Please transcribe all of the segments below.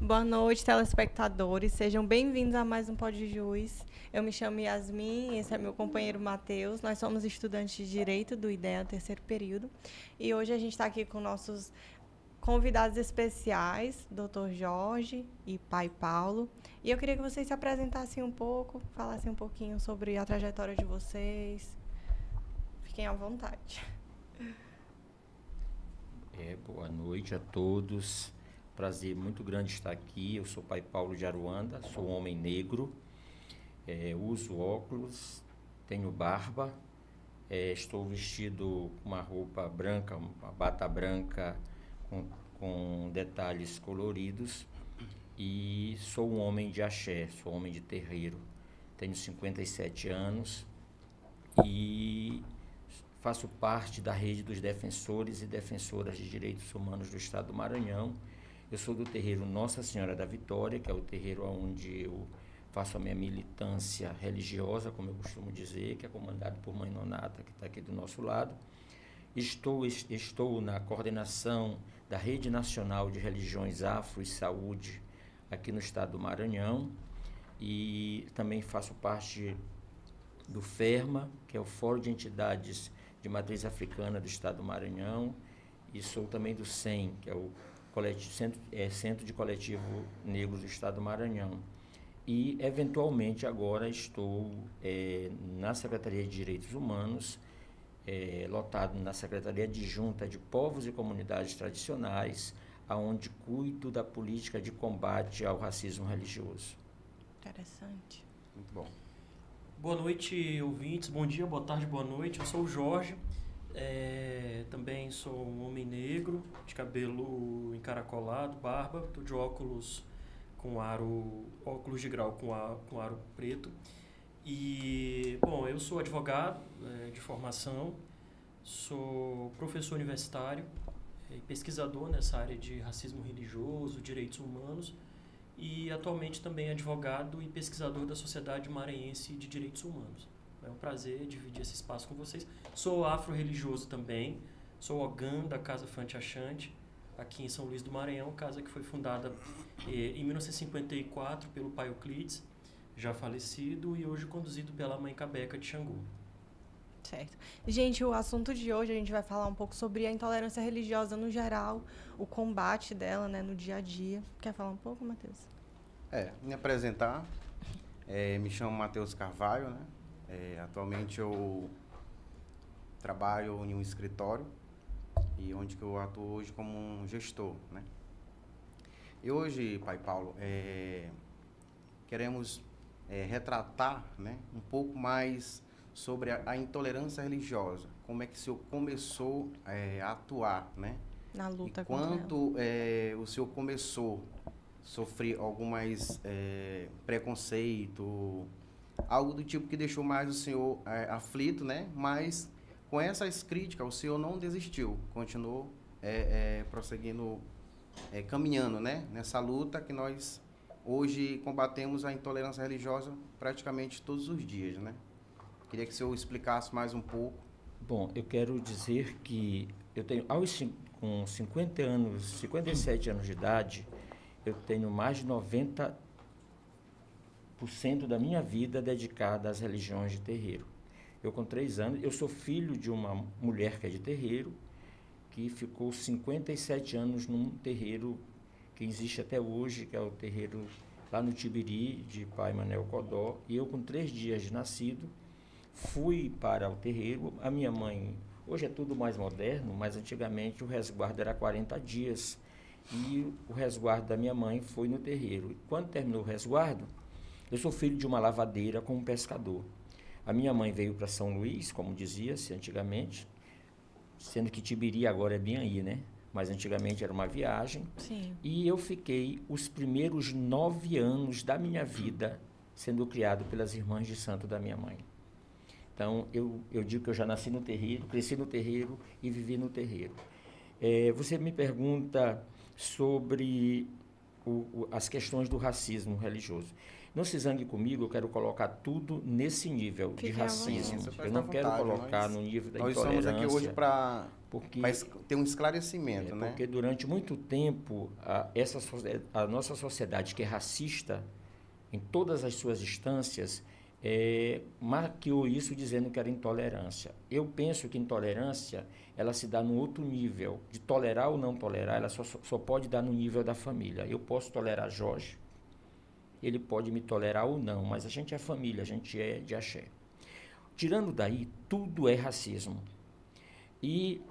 Boa noite, telespectadores. Sejam bem-vindos a mais um Pod Juiz. Eu me chamo Yasmin, esse é meu companheiro Matheus. Nós somos estudantes de Direito do IDEA, terceiro período. E hoje a gente está aqui com nossos convidados especiais, Dr. Jorge e Pai Paulo. E eu queria que vocês se apresentassem um pouco, falassem um pouquinho sobre a trajetória de vocês. Fiquem à vontade. Boa noite a todos. Prazer muito grande estar aqui. Eu sou Pai Paulo de Aruanda, sou um homem negro, uso óculos, tenho barba, estou vestido com uma roupa branca, uma bata branca com detalhes coloridos e sou um homem de axé, sou um homem de terreiro. Tenho 57 anos e faço parte da rede dos defensores e defensoras de direitos humanos do Estado do Maranhão. Eu sou do terreiro Nossa Senhora da Vitória, que é o terreiro onde eu faço a minha militância religiosa, como eu costumo dizer, que é comandado por Mãe Nonata, que está aqui do nosso lado. Estou na coordenação da Rede Nacional de Religiões Afro e Saúde aqui no Estado do Maranhão e também faço parte do FERMA, que é o Fórum de Entidades de Matriz Africana do Estado do Maranhão, e sou também do SEM, que é o Centro de Coletivo Negros do Estado do Maranhão. E, eventualmente, agora estou na Secretaria de Direitos Humanos, lotado na Secretaria Adjunta de Povos e Comunidades Tradicionais, onde cuido da política de combate ao racismo religioso. Interessante. Muito bom. Boa noite, ouvintes. Bom dia, boa tarde, boa noite. Eu sou o Jorge. Também sou um homem negro, de cabelo encaracolado, barba, tô de óculos óculos de grau com aro preto. E, bom, eu sou advogado de formação, sou professor universitário e pesquisador nessa área de racismo religioso, direitos humanos, e atualmente também advogado e pesquisador da Sociedade Maranhense de Direitos Humanos. É um prazer dividir esse espaço com vocês. Sou afro-religioso também, sou Ogã da Casa Fante Achante, aqui em São Luís do Maranhão, casa que foi fundada em 1954 pelo pai Euclides, já falecido, e hoje conduzido pela mãe Cabeca de Xangô. Certo. Gente, o assunto de hoje a gente vai falar um pouco sobre a intolerância religiosa no geral, o combate dela, né, no dia a dia. Quer falar um pouco, Matheus? Me apresentar, me chamo Matheus Carvalho, né? Atualmente eu trabalho em um escritório e onde que eu atuo hoje como um gestor, né? E hoje, Pai Paulo, queremos retratar, né, um pouco mais sobre a intolerância religiosa, como é que o senhor começou a atuar, né? Na luta e contra ela. quando o senhor começou a sofrer algumas preconceito, algo do tipo que deixou mais o senhor aflito, né? Mas com essas críticas o senhor não desistiu, continuou prosseguindo, caminhando, né? Nessa luta que nós hoje combatemos a intolerância religiosa praticamente todos os dias, né? Queria que o senhor explicasse mais um pouco. Bom, eu quero dizer que eu tenho, com 50 anos, 57 anos de idade, eu tenho mais de 90% da minha vida dedicada às religiões de terreiro. Eu, com 3 anos, eu sou filho de uma mulher que é de terreiro, que ficou 57 anos num terreiro que existe até hoje, que é o terreiro lá no Tibiri, de pai Manel Codó, e eu, com 3 dias de nascido, fui para o terreiro. A minha mãe, hoje é tudo mais moderno, mas antigamente o resguardo era 40 dias, e o resguardo da minha mãe foi no terreiro. E quando terminou o resguardo, eu sou filho de uma lavadeira com um pescador. A minha mãe veio para São Luís, como dizia-se antigamente, sendo que Tibiri agora é bem aí, né? Mas antigamente era uma viagem. Sim. E eu fiquei os primeiros 9 anos da minha vida sendo criado pelas irmãs de santo da minha mãe. Então, eu digo que eu já nasci no terreiro, cresci no terreiro e vivi no terreiro. Você me pergunta sobre as questões do racismo religioso. Não se zangue comigo, eu quero colocar tudo nesse nível de Fique à racismo. vontade. Eu não quero Vontade, colocar no nível da nós intolerância. somos aqui hoje para porque ter um esclarecimento, né? porque durante muito tempo a nossa sociedade que é racista em todas as suas instâncias maquiou isso dizendo que era intolerância. Eu penso que intolerância ela se dá num outro nível. De tolerar ou não tolerar, ela só pode dar no nível da família. Eu posso tolerar Jorge, ele pode me tolerar ou não, mas a gente é família, a gente é de axé. Tirando daí, tudo é racismo. E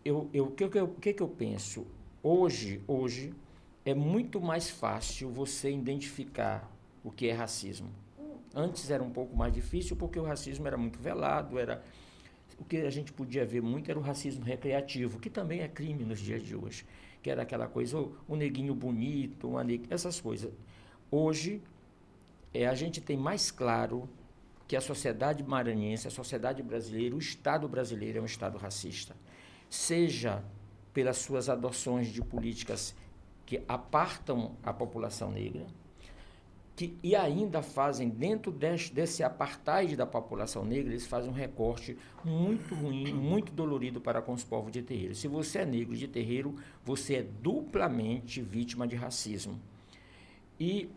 o que eu penso? Hoje é muito mais fácil você identificar o que é racismo. Antes era um pouco mais difícil porque o racismo era muito velado, o que a gente podia ver muito era o racismo recreativo, que também é crime nos dias de hoje, que era aquela coisa, o neguinho bonito, essas coisas. Hoje, a gente tem mais claro que a sociedade maranhense, a sociedade brasileira, o Estado brasileiro é um Estado racista. Seja pelas suas adoções de políticas que apartam a população negra, e ainda fazem, dentro desse apartheid da população negra, eles fazem um recorte muito ruim, muito dolorido para com os povos de terreiro. Se você é negro de terreiro, você é duplamente vítima de racismo. E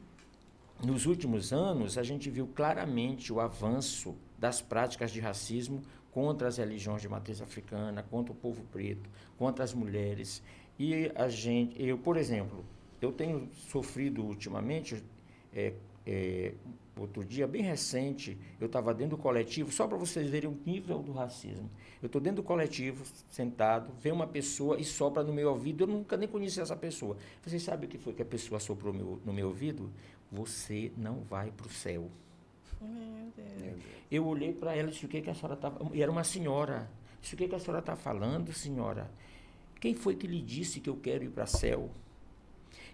nos últimos anos, a gente viu claramente o avanço das práticas de racismo contra as religiões de matriz africana, contra o povo preto, contra as mulheres. E eu, por exemplo, eu tenho sofrido ultimamente, outro dia, bem recente, eu estava dentro do coletivo, só para vocês verem o nível do racismo. Eu estou dentro do coletivo, sentado, vem uma pessoa e sopra no meu ouvido, eu nunca nem conheci essa pessoa. Vocês sabem o que foi que a pessoa soprou no meu ouvido? Você não vai para o céu. Meu Deus. Eu olhei para ela e disse, o que a senhora estava... E era uma senhora. Disse, o que a senhora está falando, senhora? Quem foi que lhe disse que eu quero ir para o céu?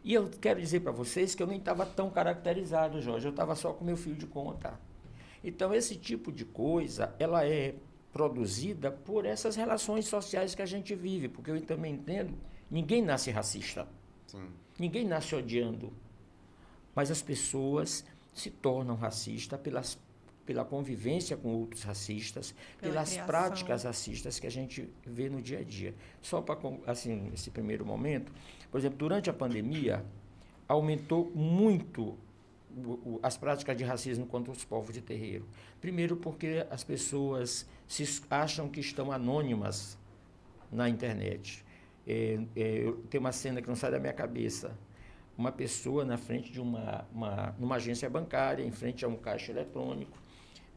E eu quero dizer para vocês que eu nem estava tão caracterizado, Jorge. Eu estava só com meu fio de conta. Então, esse tipo de coisa, ela é produzida por essas relações sociais que a gente vive. Porque eu também entendo, ninguém nasce racista. Sim. Ninguém nasce odiando. Mas as pessoas se tornam racistas pela convivência com outros racistas, pelas criação. práticas racistas que a gente vê no dia a dia. Só para, assim, esse primeiro momento, por exemplo, durante a pandemia, aumentou muito as práticas de racismo contra os povos de terreiro. Primeiro porque as pessoas acham que estão anônimas na internet. Tem uma cena que não sai da minha cabeça. Uma pessoa na frente de numa agência bancária, em frente a um caixa eletrônico,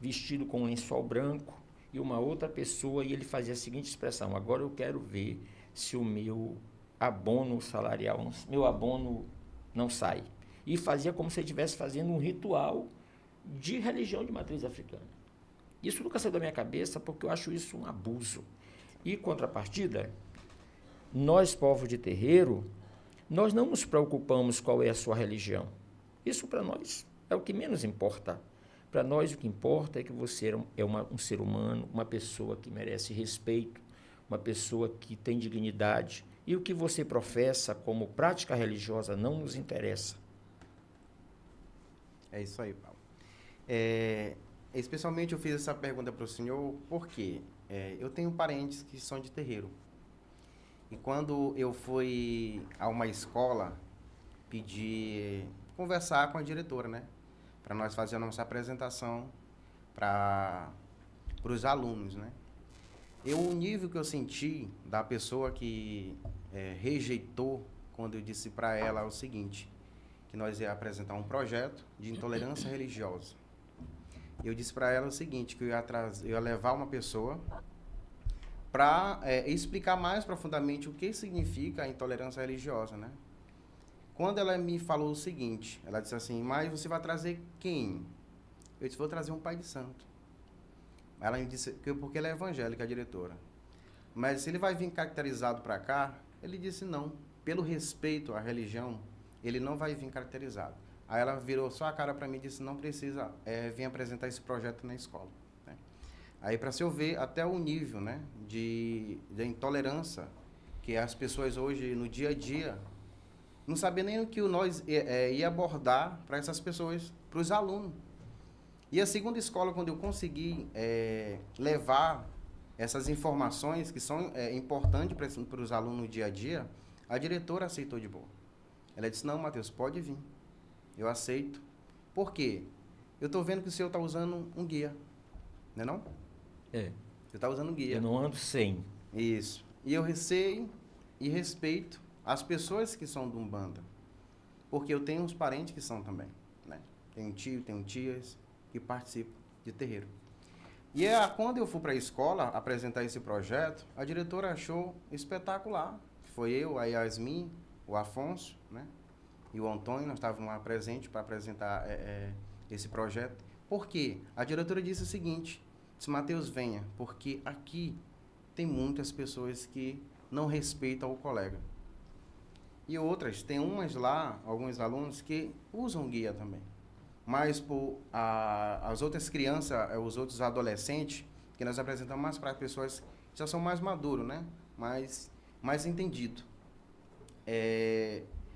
vestido com um lençol branco, e uma outra pessoa, e ele fazia a seguinte expressão: agora eu quero ver se o meu abono salarial, meu abono não sai. E fazia como se ele estivesse fazendo um ritual de religião de matriz africana. Isso nunca saiu da minha cabeça, porque eu acho isso um abuso. E, em contrapartida, nós, povos de terreiro, nós não nos preocupamos qual é a sua religião. Isso para nós é o que menos importa. Para nós o que importa é que você é um ser humano, uma pessoa que merece respeito, uma pessoa que tem dignidade. E o que você professa como prática religiosa não nos interessa. É isso aí, Paulo. Especialmente eu fiz essa pergunta para o senhor porque eu tenho parentes que são de terreiro. E quando eu fui a uma escola conversar com a diretora, né? Para nós fazer a nossa apresentação para os alunos, né? O nível que eu senti da pessoa que rejeitou quando eu disse para ela o seguinte, que nós ia apresentar um projeto de intolerância religiosa. Eu disse para ela o seguinte, que eu ia levar uma pessoa para explicar mais profundamente o que significa a intolerância religiosa, né? Quando ela me falou o seguinte, ela disse assim, mas você vai trazer quem? Eu disse, vou trazer um pai de santo. Ela me disse, porque ela é evangélica, a diretora. Mas se ele vai vir caracterizado para cá, ele disse não. Pelo respeito à religião, ele não vai vir caracterizado. Aí ela virou só a cara para mim e disse, não precisa vir apresentar esse projeto na escola. Né? Aí para se eu ver até o nível, né, de intolerância que as pessoas hoje, no dia a dia, não sabia nem o que nós ia abordar para essas pessoas, para os alunos. E a segunda escola, quando eu consegui levar essas informações que são importantes para os alunos no dia a dia, a diretora aceitou de boa. Ela disse, não, Matheus, pode vir. Eu aceito. Por quê? Eu estou vendo que o senhor está usando um guia. Não é não? É. Você está usando um guia. Eu não ando sem. Isso. E eu receio e respeito as pessoas que são de Umbanda. Porque eu tenho uns parentes que são também. Né? Tenho tio, tenho tias que participam de terreiro. E quando eu fui para a escola apresentar esse projeto, a diretora achou espetacular. Foi eu, a Yasmin, o Afonso, né? E o Antônio, nós estávamos lá presentes para apresentar esse projeto. Por quê? A diretora disse o seguinte, disse, Matheus, venha, porque aqui tem muitas pessoas que não respeitam o colega. E outras, tem umas lá, alguns alunos, que usam guia também. Mas as outras crianças, os outros adolescentes, que nós apresentamos mais para pessoas que já são mais maduros, né? Mais entendido.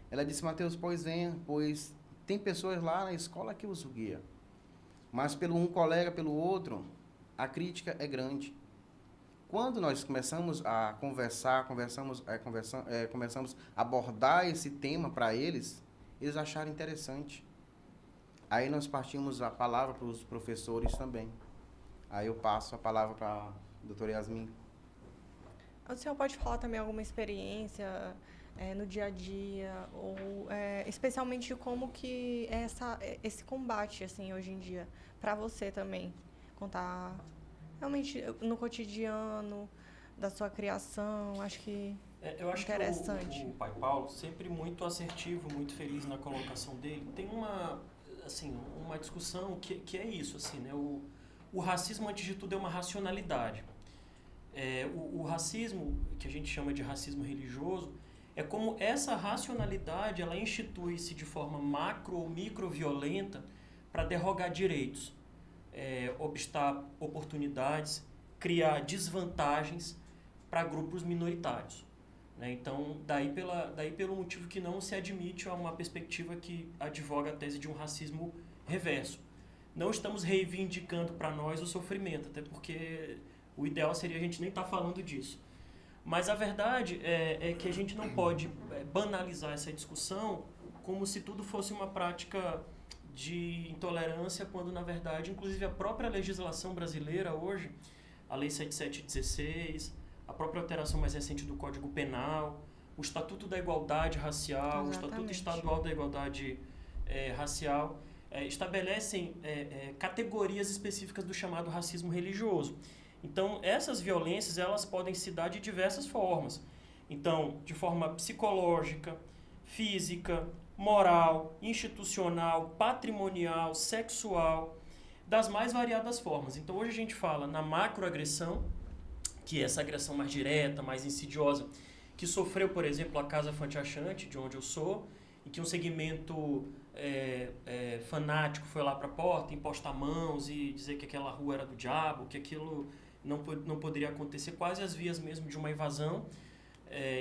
Ela disse, Matheus, pois venha, pois tem pessoas lá na escola que usam guia. Mas pelo um colega, pelo outro, a crítica é grande. Quando nós começamos a conversar, começamos a abordar esse tema para eles acharam interessante. Aí nós partimos a palavra para os professores também. Aí eu passo a palavra para a doutora Yasmin. O senhor pode falar também alguma experiência no dia a dia, ou especialmente como que é esse combate, assim, hoje em dia, para você também? Contar realmente no cotidiano da sua criação, acho que eu acho interessante. Que o pai Paulo, sempre muito assertivo, muito feliz na colocação dele, tem uma discussão que é isso, assim, né? O racismo, antes de tudo, é uma racionalidade. O racismo, que a gente chama de racismo religioso, é como essa racionalidade ela institui-se de forma macro ou micro-violenta para derrogar direitos, obstar oportunidades, criar desvantagens para grupos minoritários. Né? Então, daí pelo motivo que não se admite uma perspectiva que advoga a tese de um racismo reverso. Não estamos reivindicando para nós o sofrimento, até porque o ideal seria a gente nem estar falando disso. Mas a verdade é que a gente não pode banalizar essa discussão como se tudo fosse uma prática de intolerância, quando na verdade, inclusive a própria legislação brasileira hoje, a Lei 7716, a própria alteração mais recente do Código Penal, o Estatuto da Igualdade Racial, Exatamente. o Estatuto Estadual da Igualdade Racial, estabelecem categorias específicas do chamado racismo religioso. Então, essas violências, elas podem se dar de diversas formas. Então, de forma psicológica, física, moral, institucional, patrimonial, sexual, das mais variadas formas. Então, hoje a gente fala na macroagressão, que é essa agressão mais direta, mais insidiosa, que sofreu, por exemplo, a Casa Fante Achante, de onde eu sou, em que um segmento fanático foi lá para a porta, impostar mãos e dizer que aquela rua era do diabo, que aquilo não poderia acontecer, quase às vias mesmo de uma invasão,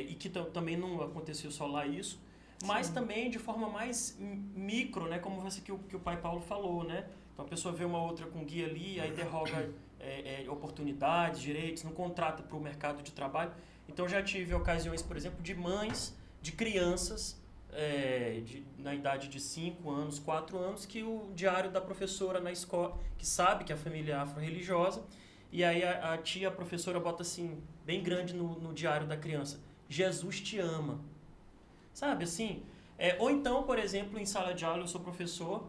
e que também não aconteceu só lá isso, mas Sim. também de forma mais micro, né, como esse que o pai Paulo falou, né? Então a pessoa vê uma outra com guia ali, aí derroga oportunidades, direitos, não contrata para o mercado de trabalho. Então já tive ocasiões, por exemplo, de mães, de crianças, na idade de 5 anos, 4 anos, que o diário da professora na escola, que sabe que a família é afro-religiosa, e aí a tia, a professora, bota assim, bem grande no diário da criança, Jesus te ama. Sabe, assim? Ou então, por exemplo, em sala de aula, eu sou professor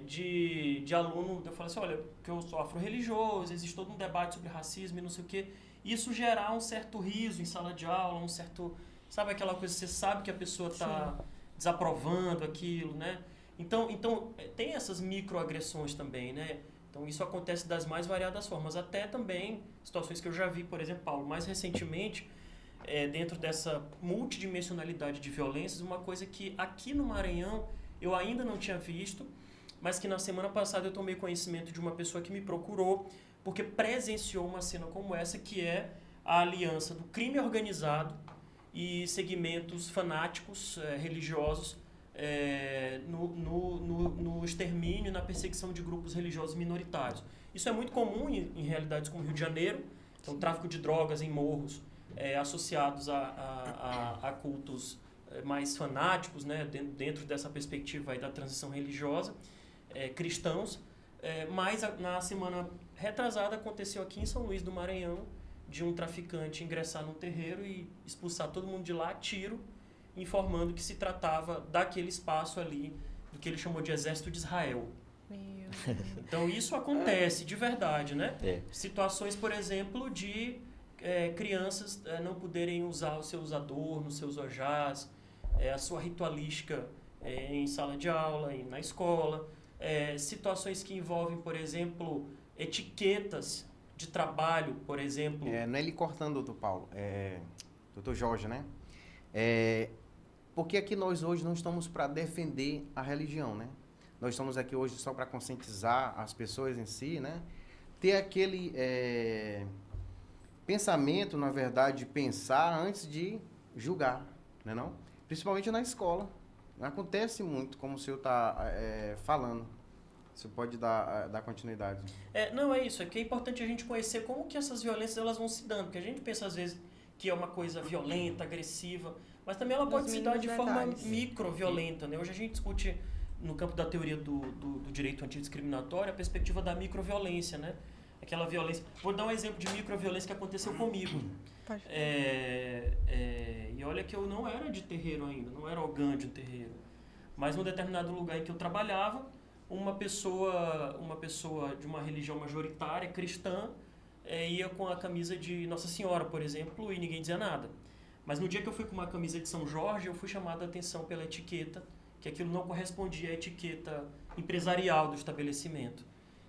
de aluno, eu falo assim, olha, que eu sou afro-religioso, existe todo um debate sobre racismo e não sei o quê. Isso gerar um certo riso em sala de aula, um certo... Sabe aquela coisa, você sabe que a pessoa está desaprovando aquilo, né? Então, tem essas microagressões também, né? Então, isso acontece das mais variadas formas. Até também situações que eu já vi, por exemplo, Paulo, mais recentemente, dentro dessa multidimensionalidade de violências, uma coisa que aqui no Maranhão eu ainda não tinha visto, mas que na semana passada eu tomei conhecimento de uma pessoa que me procurou porque presenciou uma cena como essa, que é a aliança do crime organizado e segmentos fanáticos religiosos no extermínio e na perseguição de grupos religiosos minoritários. Isso é muito comum em realidades como o Rio de Janeiro, então tráfico de drogas em morros associados a cultos mais fanáticos, né, dentro dessa perspectiva aí da transição religiosa, cristãos. Mas na semana retrasada aconteceu aqui em São Luís do Maranhão de um traficante ingressar num terreiro e expulsar todo mundo de lá a tiro, informando que se tratava daquele espaço ali, do que ele chamou de Exército de Israel. Então isso acontece de verdade, né? Situações, por exemplo, de crianças não poderem usar os seus adornos, seus ojás, a sua ritualística em sala de aula, na escola. Situações que envolvem, por exemplo, etiquetas de trabalho, por exemplo. Não é ele cortando, doutor Paulo, doutor Jorge, né? Porque aqui nós hoje não estamos para defender a religião, né? Nós estamos aqui hoje só para conscientizar as pessoas em si, né? Ter aquele pensamento, na verdade, de pensar antes de julgar, né não? Principalmente na escola. Acontece muito, como o senhor está falando. Você pode dar continuidade. Não, é isso. É que é importante a gente conhecer como que essas violências elas vão se dando. Porque a gente pensa, às vezes, que é uma coisa violenta, agressiva, mas também ela pode se dar de forma microviolenta, né? Hoje a gente discute, no campo da teoria do direito antidiscriminatório, a perspectiva da microviolência, né? Aquela violência... Vou dar um exemplo de microviolência que aconteceu comigo. E olha que eu não era de terreiro ainda, não era ogã de um terreiro. Mas num determinado lugar em que eu trabalhava, uma pessoa de uma religião majoritária, cristã, ia com a camisa de Nossa Senhora, por exemplo, e ninguém dizia nada. Mas no dia que eu fui com uma camisa de São Jorge, eu fui chamado a atenção pela etiqueta, que aquilo não correspondia à etiqueta empresarial do estabelecimento.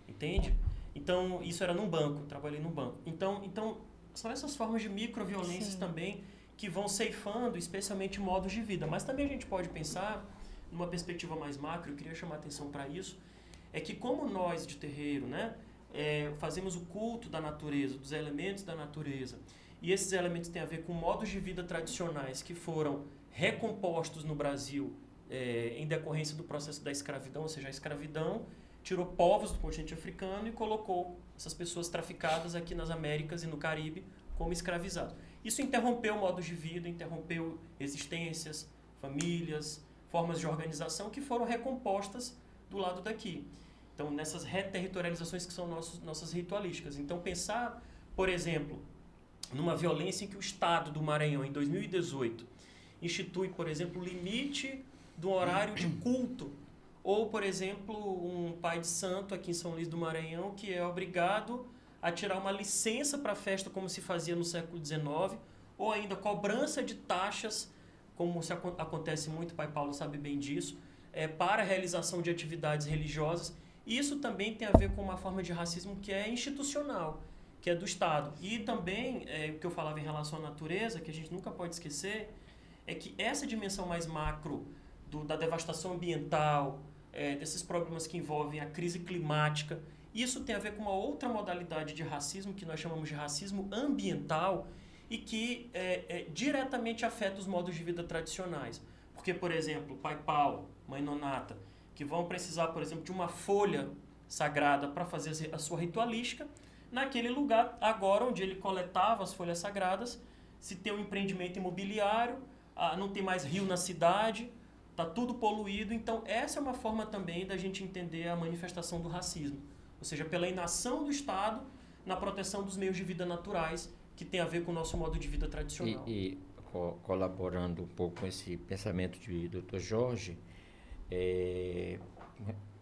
Entende? Então, isso era num banco, eu trabalhei num banco. Então são essas formas de microviolências também que vão ceifando, especialmente modos de vida. Mas também a gente pode pensar, numa perspectiva mais macro, eu queria chamar a atenção para isso, é que como nós de terreiro, né, fazemos o culto da natureza, dos elementos da natureza, e esses elementos têm a ver com modos de vida tradicionais que foram recompostos no Brasil em decorrência do processo da escravidão, ou seja, a escravidão tirou povos do continente africano e colocou essas pessoas traficadas aqui nas Américas e no Caribe como escravizados. Isso interrompeu modos de vida, interrompeu existências, famílias, formas de organização que foram recompostas do lado daqui. Então, nessas reterritorializações que são nossas ritualísticas. Então, pensar, por exemplo, numa violência em que o Estado do Maranhão, em 2018, institui, por exemplo, o limite do horário de culto. Ou, por exemplo, um pai de santo aqui em São Luís do Maranhão que é obrigado a tirar uma licença para a festa como se fazia no século XIX, ou ainda cobrança de taxas, como acontece muito, o pai Paulo sabe bem disso, para a realização de atividades religiosas. Isso também tem a ver com uma forma de racismo que é institucional, que é do Estado. E também, o que eu falava em relação à natureza, que a gente nunca pode esquecer, é que essa dimensão mais macro da devastação ambiental, desses problemas que envolvem a crise climática, isso tem a ver com uma outra modalidade de racismo, que nós chamamos de racismo ambiental, e que diretamente afeta os modos de vida tradicionais. Porque, por exemplo, pai Paulo, mãe Nonata, que vão precisar, por exemplo, de uma folha sagrada para fazer a sua ritualística, naquele lugar, agora onde ele coletava as folhas sagradas, se tem um empreendimento imobiliário, não tem mais rio na cidade, está tudo poluído. Então, essa é uma forma também da gente entender a manifestação do racismo. Ou seja, pela inação do Estado na proteção dos meios de vida naturais, que tem a ver com o nosso modo de vida tradicional. E colaborando um pouco com esse pensamento de Dr. Jorge,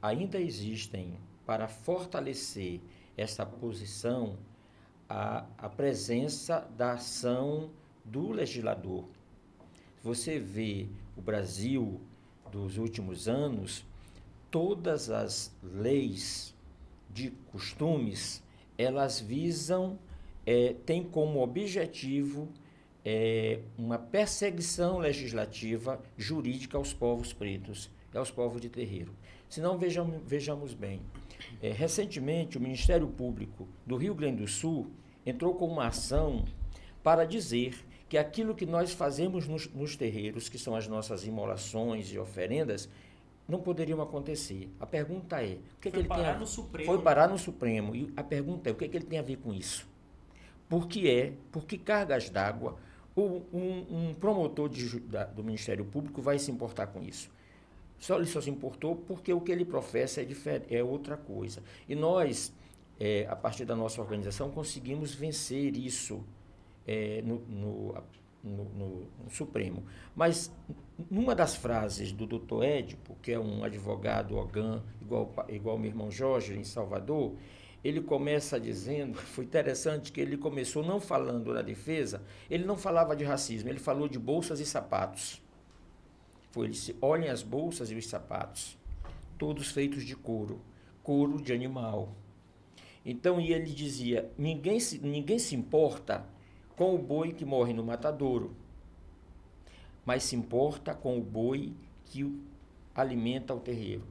ainda existem, para fortalecer essa posição, a presença da ação do legislador. Você vê o Brasil dos últimos anos, todas as leis de costumes, elas visam, têm como objetivo uma perseguição legislativa jurídica aos povos pretos e aos povos de terreiro. Se não, vejamos bem, recentemente o Ministério Público do Rio Grande do Sul entrou com uma ação para dizer que aquilo que nós fazemos nos terreiros, que são as nossas imolações e oferendas, não poderiam acontecer. A pergunta é, o que, é que ele tem a... no Supremo. Foi parar no Supremo. E a pergunta é, o que, é que ele tem a ver com isso? Por que cargas d'água um promotor do Ministério Público vai se importar com isso? Ele só se importou porque o que ele professa é outra coisa. E nós, a partir da nossa organização, conseguimos vencer isso no Supremo. Mas, numa das frases do Dr. Édipo, que é um advogado OGAN, igual meu irmão Jorge, em Salvador, ele começa dizendo, foi interessante que ele começou não falando na defesa, ele não falava de racismo, ele falou de bolsas e sapatos. Ele disse, olhem as bolsas e os sapatos, todos feitos de couro de animal. Então, e ele dizia, ninguém se importa com o boi que morre no matadouro, mas se importa com o boi que alimenta o terreiro.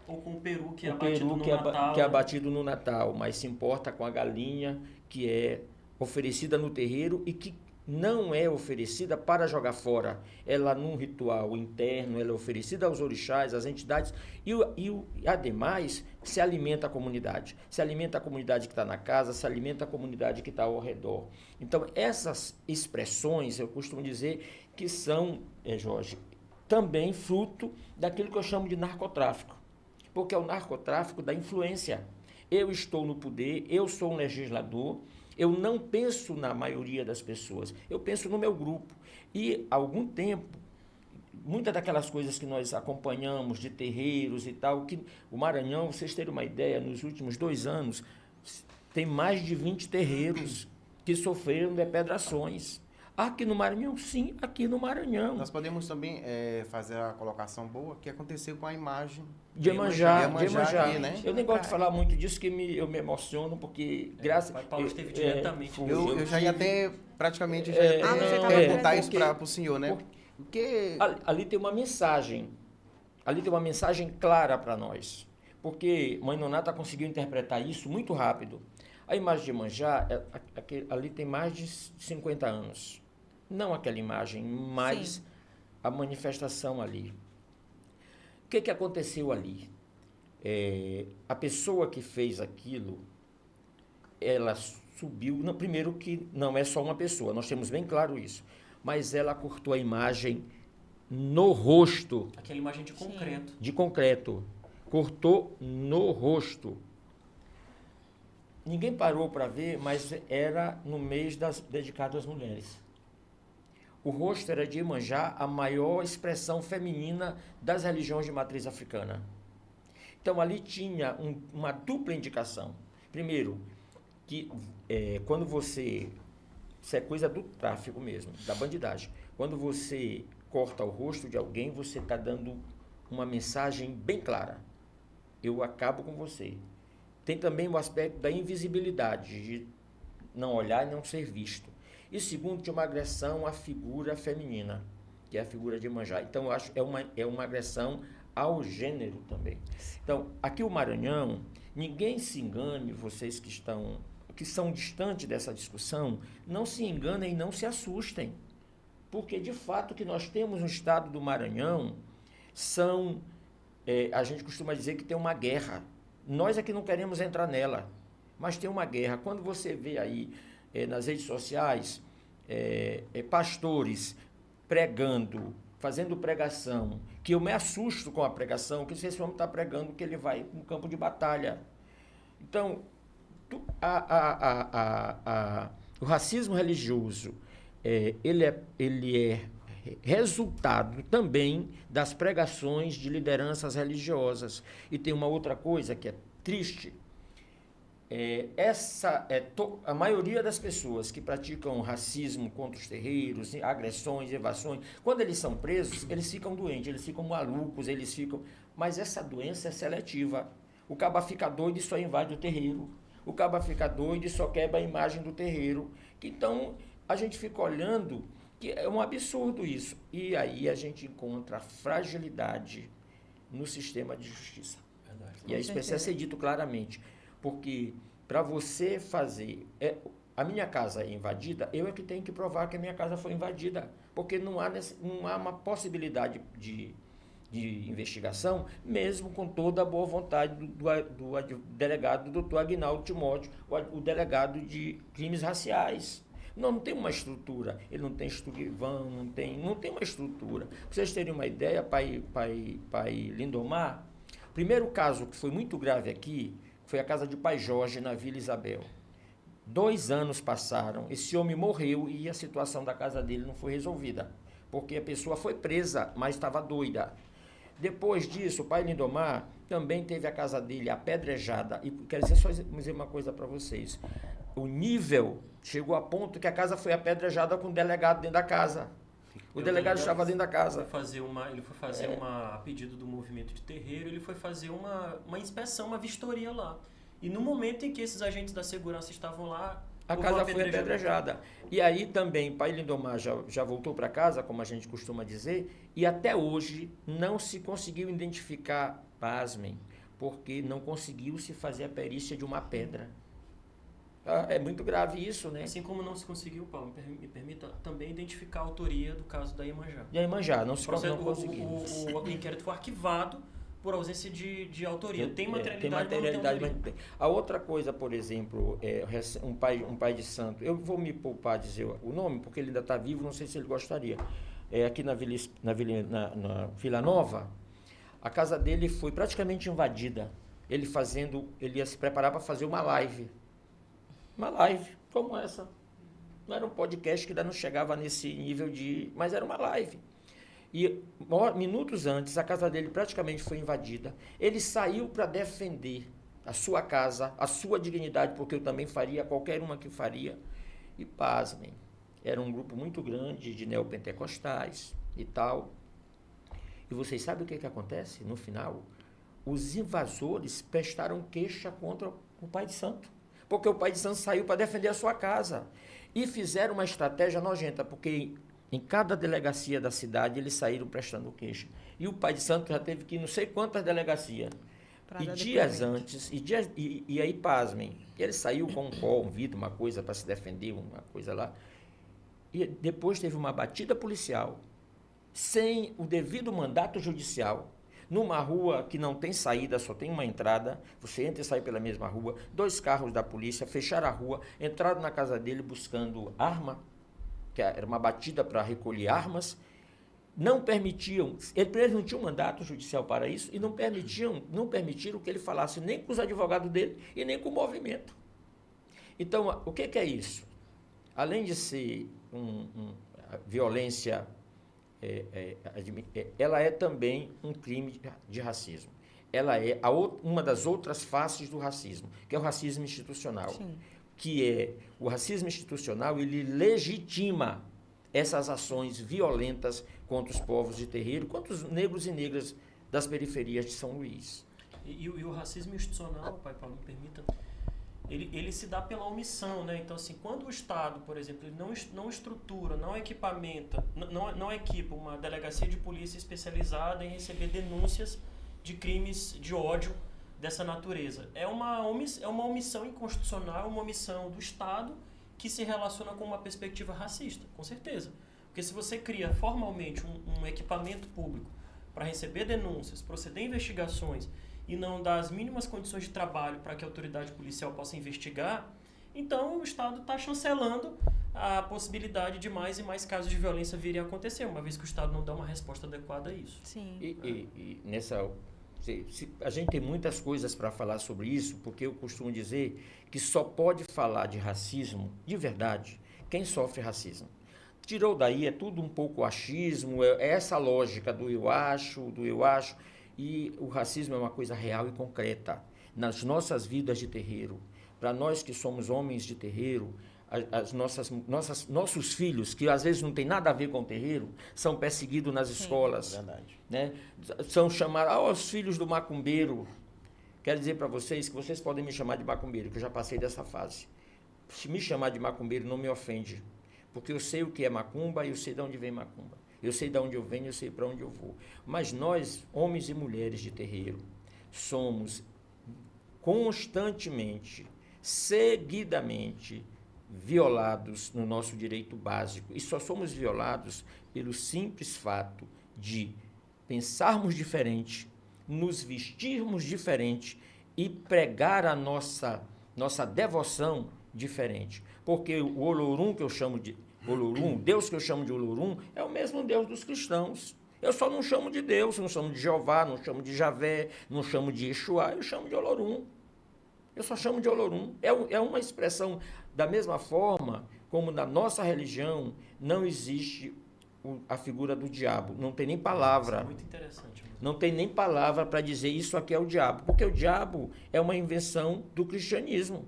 Ou com o peru que é abatido no Natal. Que é abatido no Natal, mas se importa com a galinha que é oferecida no terreiro e que não é oferecida para jogar fora. Ela, num ritual interno, ela é oferecida aos orixás, às entidades, e ademais, se alimenta a comunidade. Se alimenta a comunidade que está na casa, se alimenta a comunidade que está ao redor. Então, essas expressões, eu costumo dizer que são, Jorge, também fruto daquilo que eu chamo de narcotráfico. Porque é o narcotráfico da influência. Eu estou no poder, eu sou um legislador, eu não penso na maioria das pessoas, eu penso no meu grupo. E, há algum tempo, muitas daquelas coisas que nós acompanhamos de terreiros e tal, que o Maranhão, vocês terem uma ideia, nos últimos 2 anos, tem mais de 20 terreiros que sofreram depedrações. Aqui no Maranhão? Sim, aqui no Maranhão. Nós podemos também fazer a colocação boa que aconteceu com a imagem de Iemanjá, aqui, né? Eu nem gosto de falar muito disso, que eu me emociono, porque graças... O Paulo esteve diretamente. Eu já ia até praticamente perguntar isso para o senhor, né? Porque ali tem uma mensagem, clara para nós, porque Mãe Nonata conseguiu interpretar isso muito rápido. A imagem de Iemanjá, ali tem mais de 50 anos. Não aquela imagem, mas sim, a manifestação ali. O que aconteceu ali? A pessoa que fez aquilo, ela subiu... Não, primeiro que não é só uma pessoa, nós temos bem claro isso. Mas ela cortou a imagem no rosto. Aquela imagem de concreto. De concreto. Cortou no rosto. Ninguém parou para ver, mas era no mês dedicado às mulheres. O rosto era de Iemanjá, a maior expressão feminina das religiões de matriz africana. Então, ali tinha uma dupla indicação. Primeiro, que quando você... Isso é coisa do tráfico mesmo, da bandidagem. Quando você corta o rosto de alguém, você está dando uma mensagem bem clara. Eu acabo com você. Tem também o aspecto da invisibilidade, de não olhar e não ser visto. E segundo, tinha uma agressão à figura feminina, que é a figura de Iemanjá. Então, eu acho que é uma agressão ao gênero também. Então, aqui o Maranhão, ninguém se engane, vocês que são distantes dessa discussão, não se enganem e não se assustem. Porque, de fato, o que nós temos no estado do Maranhão a gente costuma dizer que tem uma guerra. Nós é que não queremos entrar nela, mas tem uma guerra. Quando você vê aí nas redes sociais pastores pregando, fazendo pregação, que eu me assusto com a pregação, que esse homem está pregando que ele vai no campo de batalha. Então, o racismo religioso, ele é resultado também das pregações de lideranças religiosas. E tem uma outra coisa que é triste, a maioria das pessoas que praticam racismo contra os terreiros, agressões, evasões, quando eles são presos, eles ficam doentes, eles ficam malucos, mas essa doença é seletiva. O caba fica doido e só invade o terreiro. O caba fica doido e só quebra a imagem do terreiro. Então, a gente fica olhando que é um absurdo isso. E aí a gente encontra a fragilidade no sistema de justiça. Verdade. E isso precisa ser dito claramente. Porque para você fazer... a minha casa é invadida, eu é que tenho que provar que a minha casa foi invadida, porque não há uma possibilidade de investigação, mesmo com toda a boa vontade do delegado doutor Aguinaldo Timóteo, o delegado de crimes raciais. Não tem uma estrutura, ele não tem escrivão, não tem uma estrutura. Para vocês terem uma ideia, pai Lindomar, o primeiro caso que foi muito grave aqui foi a casa de pai Jorge, na Vila Isabel. 2 anos passaram, esse homem morreu e a situação da casa dele não foi resolvida, porque a pessoa foi presa, mas estava doida. Depois disso, o pai Lindomar também teve a casa dele apedrejada. E quero dizer uma coisa para vocês. O nível chegou a ponto que a casa foi apedrejada com o delegado dentro da casa. O delegado estava dentro da casa. Ele foi fazer a pedido do movimento de terreiro, ele foi fazer uma inspeção, uma vistoria lá. E no momento em que esses agentes da segurança estavam lá, a casa foi apedrejada. E aí também, pai Lindomar já voltou para casa, como a gente costuma dizer, e até hoje não se conseguiu identificar, pasmem, porque não conseguiu se fazer a perícia de uma pedra. É muito grave isso, né? Assim como não se conseguiu, Paulo, me permita também identificar a autoria do caso da Iemanjá. Da Iemanjá, não conseguiu. O inquérito foi arquivado por ausência de autoria. Tem materialidade, tem materialidade, mas não tem. A outra coisa, por exemplo, um pai de santo, eu vou me poupar dizer o nome, porque ele ainda está vivo, não sei se ele gostaria. Aqui na Vila Nova, a casa dele foi praticamente invadida. Ele ia se preparar para fazer uma live. Uma live como essa. Não era um podcast que ainda não chegava nesse nível mas era uma live. E minutos antes, a casa dele praticamente foi invadida. Ele saiu para defender a sua casa, a sua dignidade, porque eu também faria, qualquer uma que faria. E pasmem, era um grupo muito grande de neopentecostais e tal. E vocês sabem o que acontece no final? Os invasores prestaram queixa contra o pai de santo, porque o pai de santo saiu para defender a sua casa. E fizeram uma estratégia nojenta, porque em cada delegacia da cidade, eles saíram prestando queixa. E o pai de santo já teve que ir não sei quantas delegacias. E dias antes, e aí, pasmem, ele saiu com um convite, uma coisa para se defender, uma coisa lá. E depois teve uma batida policial, sem o devido mandato judicial, numa rua que não tem saída, só tem uma entrada, você entra e sai pela mesma rua, 2 carros da polícia fecharam a rua, entraram na casa dele buscando arma, que era uma batida para recolher armas, não permitiam, eles não tinham mandato judicial para isso, e não permitiram que ele falasse nem com os advogados dele e nem com o movimento. Então, o que é isso? Além de ser violência, ela é também um crime de racismo. Ela é uma das outras faces do racismo, que é o racismo institucional. Sim. Que é o racismo institucional, ele legitima essas ações violentas contra os povos de terreiro, contra os negros e negras das periferias de São Luís. E o racismo institucional, pai Paulo, me permita, ele se dá pela omissão, né? Então, assim, quando o Estado, por exemplo, ele não estrutura, não equipamenta, não equipa uma delegacia de polícia especializada em receber denúncias de crimes de ódio dessa natureza. É uma omissão inconstitucional, uma omissão do Estado que se relaciona com uma perspectiva racista, com certeza. Porque se você cria formalmente um equipamento público para receber denúncias, proceder a investigações e não dar as mínimas condições de trabalho para que a autoridade policial possa investigar, então o Estado está chancelando a possibilidade de mais e mais casos de violência virem a acontecer, uma vez que o Estado não dá uma resposta adequada a isso. Sim. E nessa... a gente tem muitas coisas para falar sobre isso, porque eu costumo dizer que só pode falar de racismo, de verdade, quem sofre racismo. Tirou daí, é tudo um pouco achismo, é essa lógica do eu acho, e o racismo é uma coisa real e concreta. Nas nossas vidas de terreiro, para nós que somos homens de terreiro, nossos filhos, que às vezes não tem nada a ver com o terreiro, são perseguidos nas escolas. Verdade. Né? São chamados, os filhos do macumbeiro. Quero dizer para vocês que vocês podem me chamar de macumbeiro, que eu já passei dessa fase. Se me chamar de macumbeiro não me ofende, porque eu sei o que é macumba e eu sei de onde vem macumba. Eu sei de onde eu venho, eu sei para onde eu vou. Mas nós, homens e mulheres de terreiro, somos constantemente, seguidamente, violados no nosso direito básico. E só somos violados pelo simples fato de pensarmos diferente, nos vestirmos diferente e pregar a nossa devoção diferente. Porque o Olorum, que eu chamo de Olorum, Deus que eu chamo de Olorum, é o mesmo Deus dos cristãos. Eu só não chamo de Deus, não chamo de Jeová, não chamo de Javé, não chamo de Yeshua, eu chamo de Olorum. Eu só chamo de Olorum. É uma expressão da mesma forma como na nossa religião não existe a figura do diabo. Não tem nem palavra. Isso é muito interessante. Não tem nem palavra para dizer isso aqui é o diabo. Porque o diabo é uma invenção do cristianismo.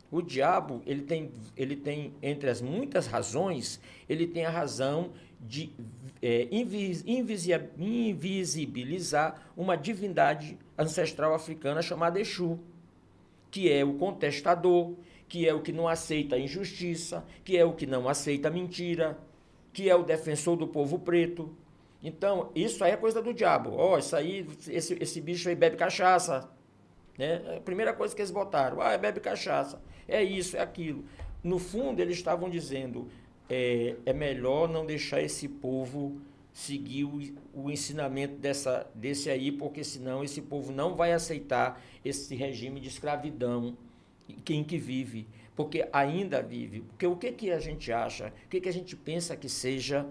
O diabo, ele tem, entre as muitas razões, ele tem a razão de invisibilizar uma divindade ancestral africana chamada Exu, que é o contestador, que é o que não aceita a injustiça, que é o que não aceita a mentira, que é o defensor do povo preto. Então, isso aí é coisa do diabo. Esse bicho aí bebe cachaça. Né? A primeira coisa que eles botaram, bebe cachaça. É isso, é aquilo. No fundo, eles estavam dizendo, é melhor não deixar esse povo seguir o ensinamento desse aí, porque senão esse povo não vai aceitar esse regime de escravidão em que vive, porque ainda vive. Porque o que a gente acha, o que a gente pensa que seja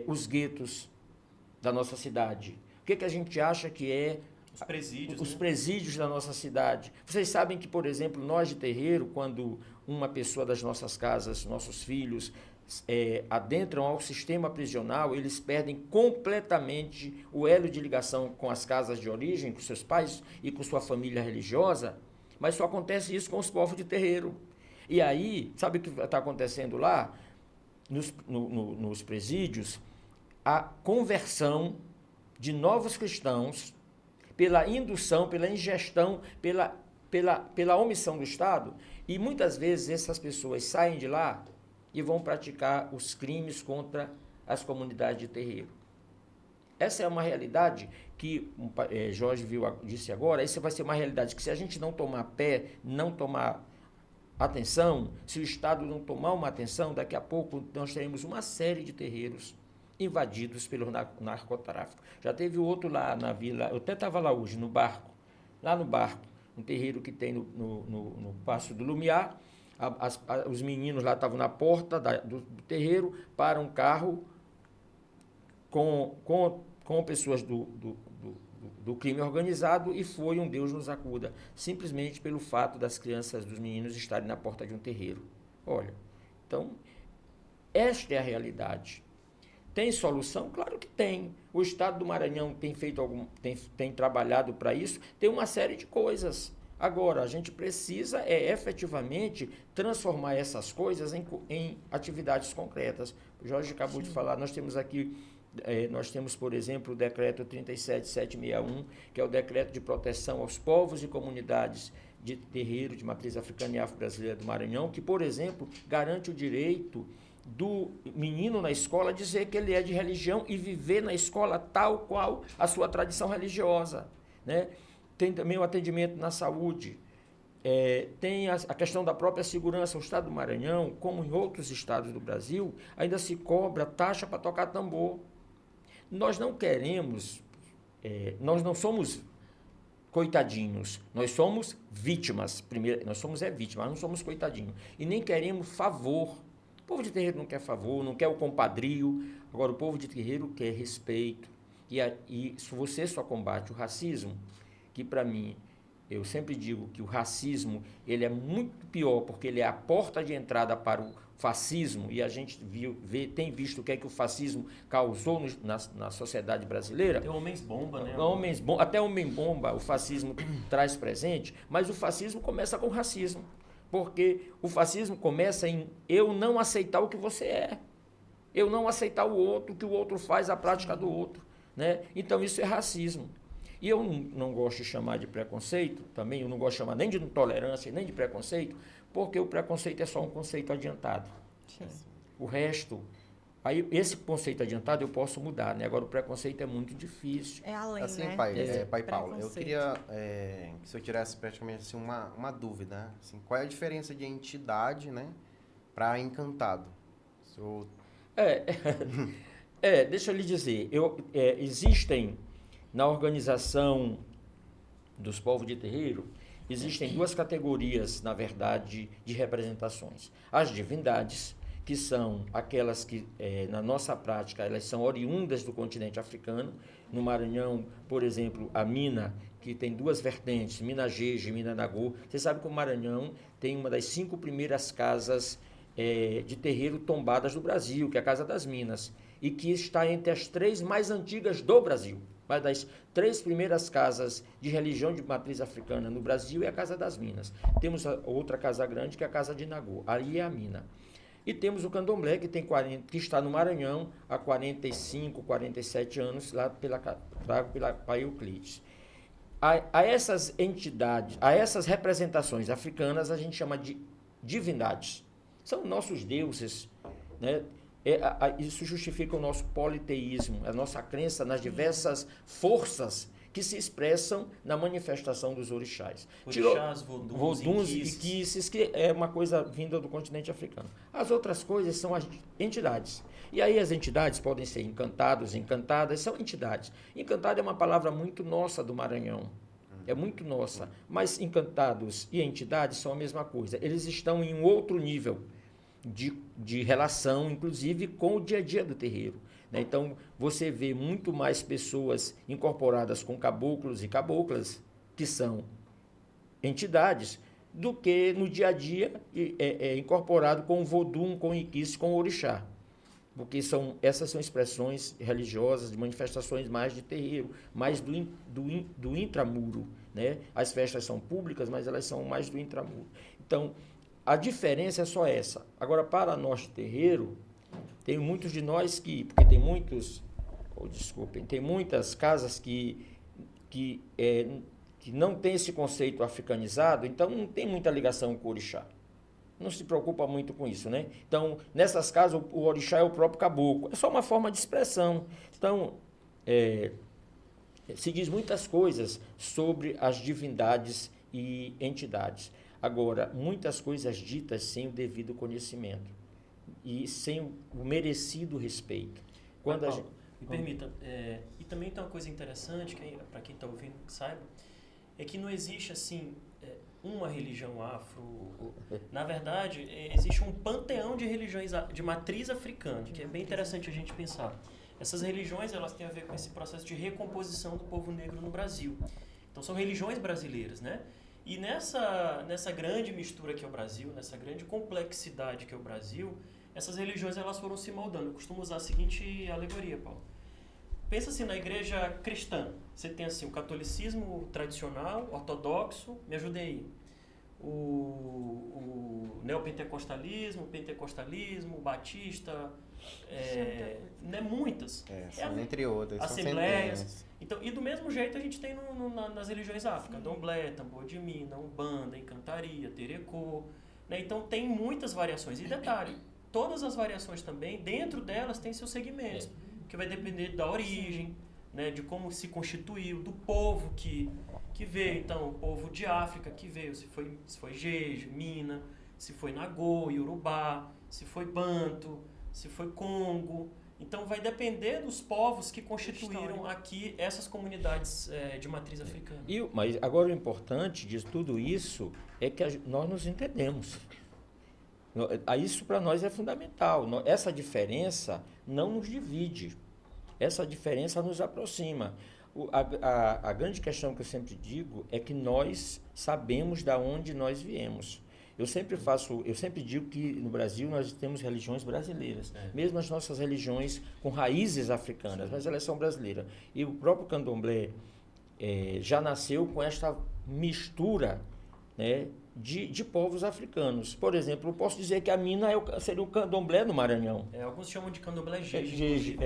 os guetos da nossa cidade? O que a gente acha que é os presídios da nossa cidade? Vocês sabem que, por exemplo, nós de terreiro, quando uma pessoa das nossas casas, nossos filhos, adentram ao sistema prisional, eles perdem completamente o elo de ligação com as casas de origem, com seus pais e com sua família religiosa, mas só acontece isso com os povos de terreiro. E aí, sabe o que está acontecendo lá? Nos presídios, a conversão de novos cristãos pela indução, pela ingestão, pela omissão do Estado, e muitas vezes essas pessoas saem de lá e vão praticar os crimes contra as comunidades de terreiro. Essa é uma realidade que Jorge disse agora, isso vai ser uma realidade que se a gente não tomar pé, não tomar atenção, se o Estado não tomar uma atenção, daqui a pouco nós teremos uma série de terreiros invadidos pelo narcotráfico. Já teve outro lá na vila, eu até estava lá hoje, lá no barco, um terreiro que tem no Passo do Lumiar. Os meninos lá estavam na porta do terreiro, para um carro com pessoas do crime organizado, e foi um Deus nos acuda, simplesmente pelo fato das crianças, dos meninos estarem na porta de um terreiro. Olha, então, esta é a realidade. Tem solução? Claro que tem. O Estado do Maranhão tem trabalhado para isso, tem uma série de coisas. Agora, a gente precisa efetivamente transformar essas coisas em atividades concretas. O Jorge acabou de falar, nós temos aqui, por exemplo, o decreto 37761, que é o decreto de proteção aos povos e comunidades de terreiro de matriz africana e afro-brasileira do Maranhão, que, por exemplo, garante o direito do menino na escola dizer que ele é de religião e viver na escola tal qual a sua tradição religiosa, né? Tem também o atendimento na saúde, tem a questão da própria segurança. O Estado do Maranhão, como em outros estados do Brasil, ainda se cobra taxa para tocar tambor. Nós não queremos, nós não somos coitadinhos, nós somos vítimas. Primeiro, nós somos vítimas, nós não somos coitadinhos. E nem queremos favor. O povo de terreiro não quer favor, não quer o compadrio. Agora, o povo de terreiro quer respeito. E se você só combate o racismo, que para mim, eu sempre digo que o racismo ele é muito pior, porque ele é a porta de entrada para o fascismo, e a gente tem visto o que é que o fascismo causou na sociedade brasileira. Tem homens-bomba, né? Até homem-bomba o fascismo traz presente, mas o fascismo começa com o racismo. Porque o fascismo começa em eu não aceitar o que você é. Eu não aceitar o outro, que o outro faz a prática do outro. Né? Então, isso é racismo. E eu não gosto de chamar de preconceito, também eu não gosto de chamar nem de intolerância, nem de preconceito, porque o preconceito é só um conceito adiantado. Sim. O resto, aí esse conceito adiantado eu posso mudar, né? Agora o preconceito é muito difícil. É além, assim, né? Pai Paulo, eu queria que se eu tirasse praticamente assim, uma dúvida, assim, qual é a diferença de entidade, né, para Encantado. O senhor... Deixa eu lhe dizer, existem na organização dos povos de terreiro, existem duas categorias, na verdade, de representações. As divindades, que são aquelas que, na nossa prática, elas são oriundas do continente africano. No Maranhão, por exemplo, a Mina, que tem duas vertentes, Mina Jeje e Mina Nagô. Você sabe que o Maranhão tem uma das 5 primeiras casas de terreiro tombadas do Brasil, que é a Casa das Minas, e que está entre as 3 mais antigas do Brasil. Uma das 3 primeiras casas de religião de matriz africana no Brasil é a Casa das Minas. Temos a outra casa grande, que é a Casa de Nagô. Ali é a Mina. E temos o candomblé, que está no Maranhão há 45, 47 anos, lá trago pela Pai Euclides. A essas entidades, a essas representações africanas, a gente chama de divindades. São nossos deuses, né? Isso justifica o nosso politeísmo, a nossa crença nas diversas forças que se expressam na manifestação dos orixás. Orixás, voduns, iquices, que é uma coisa vinda do continente africano. As outras coisas são as entidades. E aí as entidades podem ser encantados, encantadas, são entidades. Encantado é uma palavra muito nossa do Maranhão. É muito nossa. Mas encantados e entidades são a mesma coisa. Eles estão em um outro nível de relação, inclusive, com o dia a dia do terreiro. Então, você vê muito mais pessoas incorporadas com caboclos e caboclas, que são entidades, do que no dia a dia incorporado com o vodum, com o iquice, com o orixá. Porque essas são expressões religiosas, de manifestações mais de terreiro, mais do intramuro, né? As festas são públicas, mas elas são mais do intramuro. Então, a diferença é só essa. Agora, para nós de terreiro, tem muitos de nós porque tem muitas casas que não tem esse conceito africanizado, então não tem muita ligação com o orixá. Não se preocupa muito com isso, né? Então, nessas casas, o orixá é o próprio caboclo. É só uma forma de expressão. Então, se diz muitas coisas sobre as divindades e entidades. Agora, muitas coisas ditas sem o devido conhecimento e sem o merecido respeito. Quando Paulo, me permita, e também tem uma coisa interessante, para quem está ouvindo que saiba, é que não existe assim uma religião afro. Na verdade, existe um panteão de religiões de matriz africana, que é bem interessante a gente pensar. Essas religiões, elas têm a ver com esse processo de recomposição do povo negro no Brasil. Então, são religiões brasileiras, né? E nessa grande mistura que é o Brasil, nessa grande complexidade que é o Brasil, essas religiões elas foram se moldando. Eu costumo usar a seguinte alegoria, Paulo. Pensa assim, na igreja cristã, você tem assim o catolicismo tradicional, ortodoxo, me ajudem aí. O neopentecostalismo, o pentecostalismo, o batista, né, muitas. Entre outras. Assembleias. Então, e do mesmo jeito a gente tem nas religiões africanas, candomblé, tambor de mina, umbanda, encantaria, terecô, né? Então tem muitas variações. E detalhe, todas as variações também, dentro delas tem seus segmentos, que vai depender da origem, né, de como se constituiu, do povo que veio. Então, o povo de África que veio, se foi Jeje, Mina, se foi Nagô, Yorubá, se foi Banto, se foi Congo. Então, vai depender dos povos que constituíram aqui essas comunidades de matriz africana. Mas agora o importante de tudo isso é que nós nos entendemos. Isso para nós é fundamental. Essa diferença não nos divide. Essa diferença nos aproxima. A grande questão que eu sempre digo é que nós sabemos de onde nós viemos. Eu sempre digo que no Brasil nós temos religiões brasileiras, mesmo as nossas religiões com raízes africanas, mas elas são brasileiras. E o próprio candomblé já nasceu com esta mistura, né, de povos africanos. Por exemplo, eu posso dizer que a Mina seria o candomblé no Maranhão. Alguns chamam de candomblé Jeje.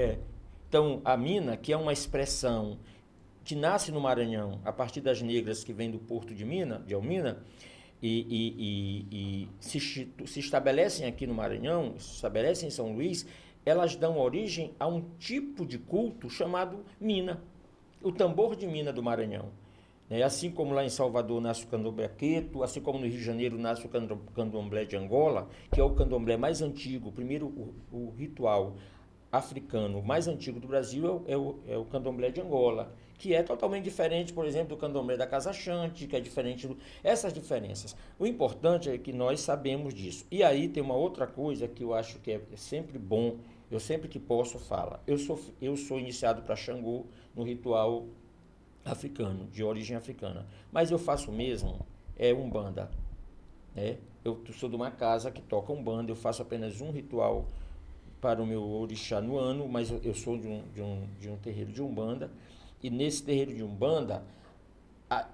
Então, a Mina, que é uma expressão que nasce no Maranhão a partir das negras que vêm do porto de Elmina, e se estabelecem aqui no Maranhão, se estabelecem em São Luís, elas dão origem a um tipo de culto chamado Mina, o tambor de Mina do Maranhão. Assim como lá em Salvador nasce o candomblé queto, assim como no Rio de Janeiro nasce o candomblé de Angola, que é o candomblé mais antigo, primeiro o ritual africano mais antigo do Brasil é o candomblé de Angola, que é totalmente diferente, por exemplo, do candomblé da Casa Chante, que é diferente essas diferenças. O importante é que nós sabemos disso. E aí tem uma outra coisa que eu acho que é sempre bom, eu sempre que posso falo. Eu sou iniciado para Xangô no ritual africano, de origem africana. Mas eu faço mesmo umbanda. Eu sou de uma casa que toca umbanda, eu faço apenas um ritual para o meu orixá no ano, mas eu sou de um terreiro de umbanda. E nesse terreiro de umbanda,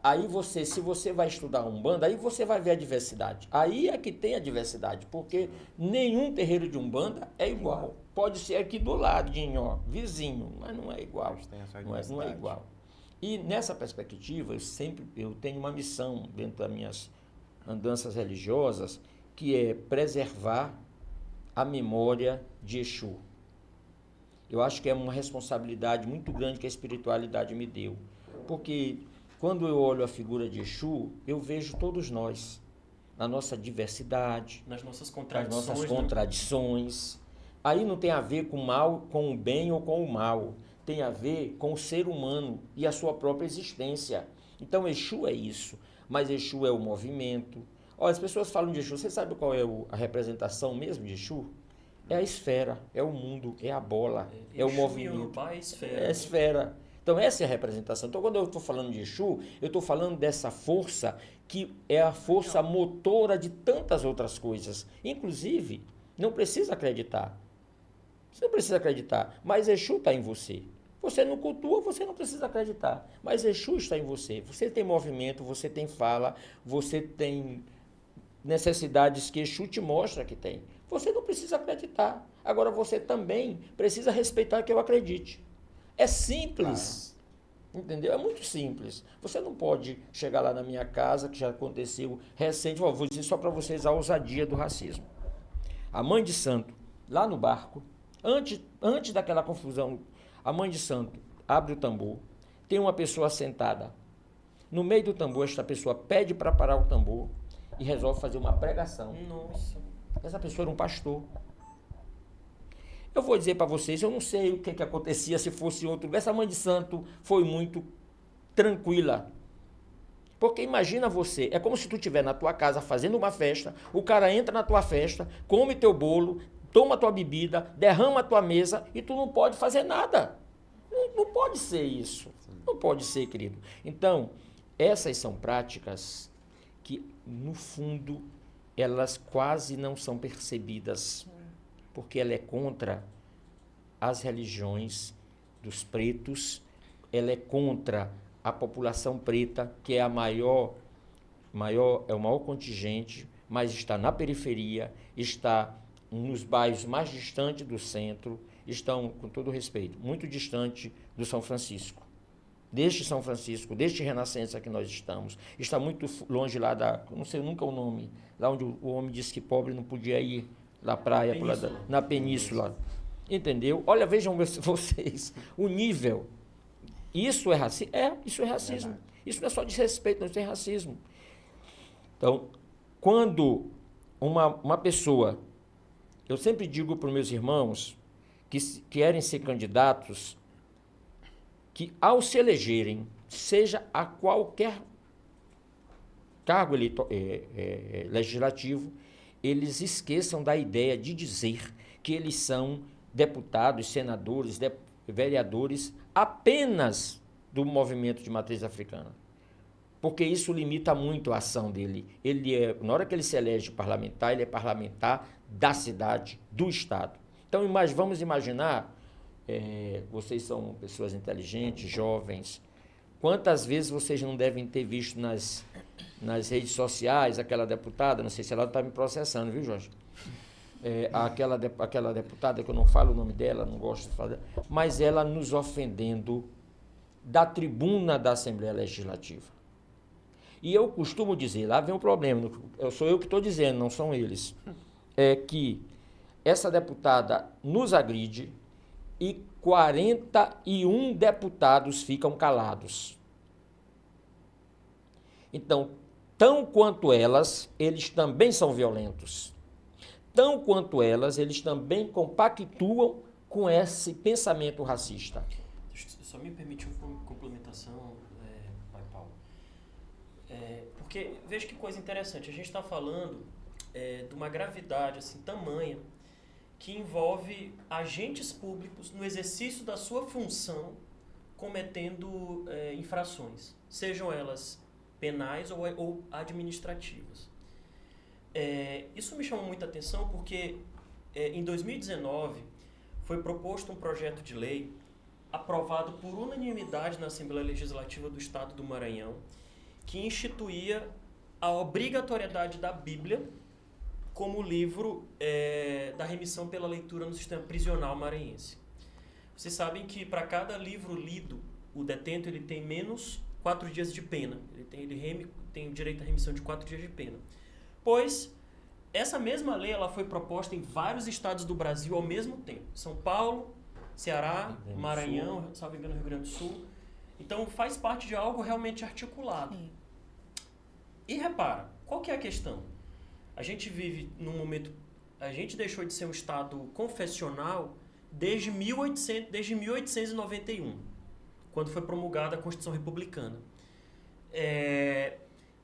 aí se você vai estudar umbanda, aí você vai ver a diversidade. Aí é que tem a diversidade, porque nenhum terreiro de umbanda é igual. Pode ser aqui do ladinho, ó, vizinho, mas não é igual. Não é igual. E nessa perspectiva, eu tenho uma missão dentro das minhas andanças religiosas, que é preservar a memória de Exu. Eu acho que é uma responsabilidade muito grande que a espiritualidade me deu. Porque quando eu olho a figura de Exu, eu vejo todos nós, na nossa diversidade, nas nossas contradições. Aí não tem a ver com o mal, com o bem ou com o mal. Tem a ver com o ser humano e a sua própria existência. Então, Exu é isso, mas Exu é o movimento. Olha, as pessoas falam de Exu, você sabe qual é a representação mesmo de Exu? É a esfera, é o mundo, é a bola, é o movimento. É esfera. É a esfera. Então, essa é a representação. Então, quando eu estou falando de Exu, eu estou falando dessa força que é a força motora de tantas outras coisas. Inclusive, não precisa acreditar. Você não precisa acreditar, mas Exu está em você. Você não cultua, você não precisa acreditar. Mas Exu está em você. Você tem movimento, você tem fala, você tem necessidades que Exu te mostra que tem. Você não precisa acreditar. Agora, você também precisa respeitar que eu acredite. É simples. Entendeu? É muito simples. Você não pode chegar lá na minha casa, que já aconteceu recente, vou dizer só para vocês a ousadia do racismo. A mãe de santo, lá no barco, antes daquela confusão, a mãe de santo abre o tambor, tem uma pessoa sentada. No meio do tambor, esta pessoa pede para parar o tambor e resolve fazer uma pregação. Nossa. Essa pessoa era um pastor. Eu vou dizer para vocês, eu não sei o que acontecia se fosse outro. Essa mãe de santo foi muito tranquila. Porque imagina você, é como se tu estiver na tua casa fazendo uma festa, o cara entra na tua festa, come teu bolo, toma tua bebida, derrama a tua mesa e tu não pode fazer nada. Não pode ser isso. Não pode ser, querido. Então, essas são práticas que, no fundo, elas quase não são percebidas, porque ela é contra as religiões dos pretos, ela é contra a população preta, que é o maior contingente, mas está na periferia, está nos bairros mais distantes do centro, estão, com todo respeito, muito distante do São Francisco. Deste São Francisco, deste Renascença que nós estamos, está muito longe lá não sei nunca o nome, lá onde o homem disse que pobre não podia ir na praia, na península. Entendeu? Olha, vejam vocês, o nível. Isso é racismo? Isso é racismo. Isso não é só desrespeito, não, isso é racismo. Então, quando uma pessoa, eu sempre digo para os meus irmãos que querem ser candidatos, que ao se elegerem, seja a qualquer cargo legislativo, eles esqueçam da ideia de dizer que eles são deputados, senadores, vereadores apenas do movimento de matriz africana. Porque isso limita muito a ação dele. Na hora que ele se elege parlamentar, ele é parlamentar da cidade, do estado. Então, vamos imaginar, vocês são pessoas inteligentes, jovens, quantas vezes vocês não devem ter visto nas redes sociais aquela deputada, não sei se ela está me processando, viu, Jorge? Aquela deputada, que eu não falo o nome dela, não gosto de falar, mas ela nos ofendendo da tribuna da Assembleia Legislativa. E eu costumo dizer, lá vem o problema, sou eu que estou dizendo, não são eles, é que essa deputada nos agride e 41 deputados ficam calados. Então, tão quanto elas, eles também são violentos. Tão quanto elas, eles também compactuam com esse pensamento racista. Só me permite uma complementação, Pai Paulo. Porque, veja que coisa interessante, a gente está falando de uma gravidade assim, tamanha que envolve agentes públicos no exercício da sua função cometendo infrações, sejam elas penais ou administrativas. Isso me chamou muita atenção porque em 2019 foi proposto um projeto de lei aprovado por unanimidade na Assembleia Legislativa do Estado do Maranhão, que instituía a obrigatoriedade da Bíblia como livro da remissão pela leitura no sistema prisional maranhense. Vocês sabem que para cada livro lido, o detento ele tem menos 4 dias de pena. Ele tem o direito à remissão de 4 dias de pena. Pois essa mesma lei ela foi proposta em vários estados do Brasil ao mesmo tempo. São Paulo, Ceará, Maranhão, salvo engano, Rio Grande do Sul. Então faz parte de algo realmente articulado. Sim. E repara, qual que é a questão? A gente vive num momento... A gente deixou de ser um estado confessional desde 1891, quando foi promulgada a Constituição Republicana.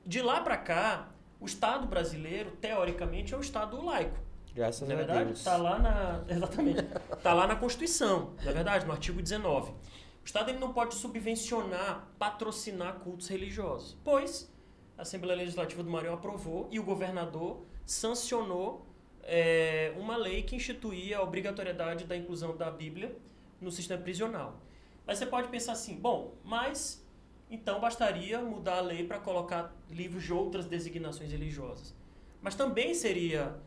De lá para cá, o Estado brasileiro, teoricamente, é um Estado laico. Graças Na a verdade, Deus. está lá na... Exatamente. Está lá na Constituição, na verdade, no artigo 19. O Estado ele não pode subvencionar, patrocinar cultos religiosos, pois a Assembleia Legislativa do Maranhão aprovou e o governador sancionou uma lei que instituía a obrigatoriedade da inclusão da Bíblia no sistema prisional. Mas você pode pensar assim, bom, mas então bastaria mudar a lei para colocar livros de outras designações religiosas. Mas também seria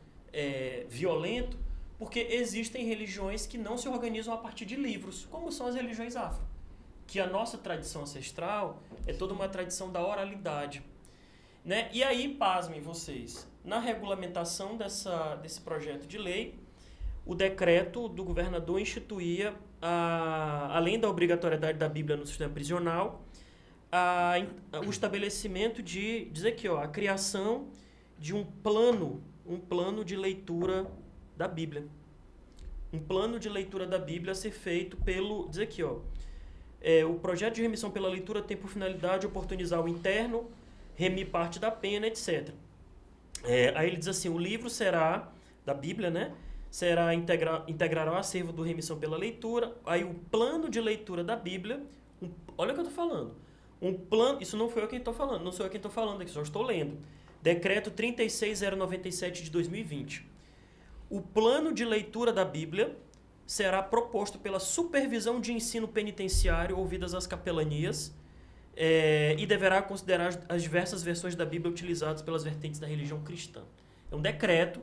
violento, porque existem religiões que não se organizam a partir de livros, como são as religiões afro. Que a nossa tradição ancestral é toda uma tradição da oralidade. Né? E aí, pasmem vocês, na regulamentação desse projeto de lei, o decreto do governador instituía, além da obrigatoriedade da Bíblia no sistema prisional, o estabelecimento diz aqui, a criação de um plano de leitura da Bíblia. Um plano de leitura da Bíblia a ser feito diz aqui, o projeto de remissão pela leitura tem por finalidade oportunizar o interno, remir parte da pena, etc. Aí ele diz assim, o livro será, da Bíblia, né? Integrará o acervo do remissão pela leitura. Aí o plano de leitura da Bíblia, olha o que eu estou falando. Isso não foi eu quem estou falando, não sou eu quem estou falando aqui, só estou lendo. Decreto 36097 de 2020. O plano de leitura da Bíblia será proposto pela supervisão de ensino penitenciário, ouvidas as capelanias, e deverá considerar as diversas versões da Bíblia utilizadas pelas vertentes da religião cristã. É um decreto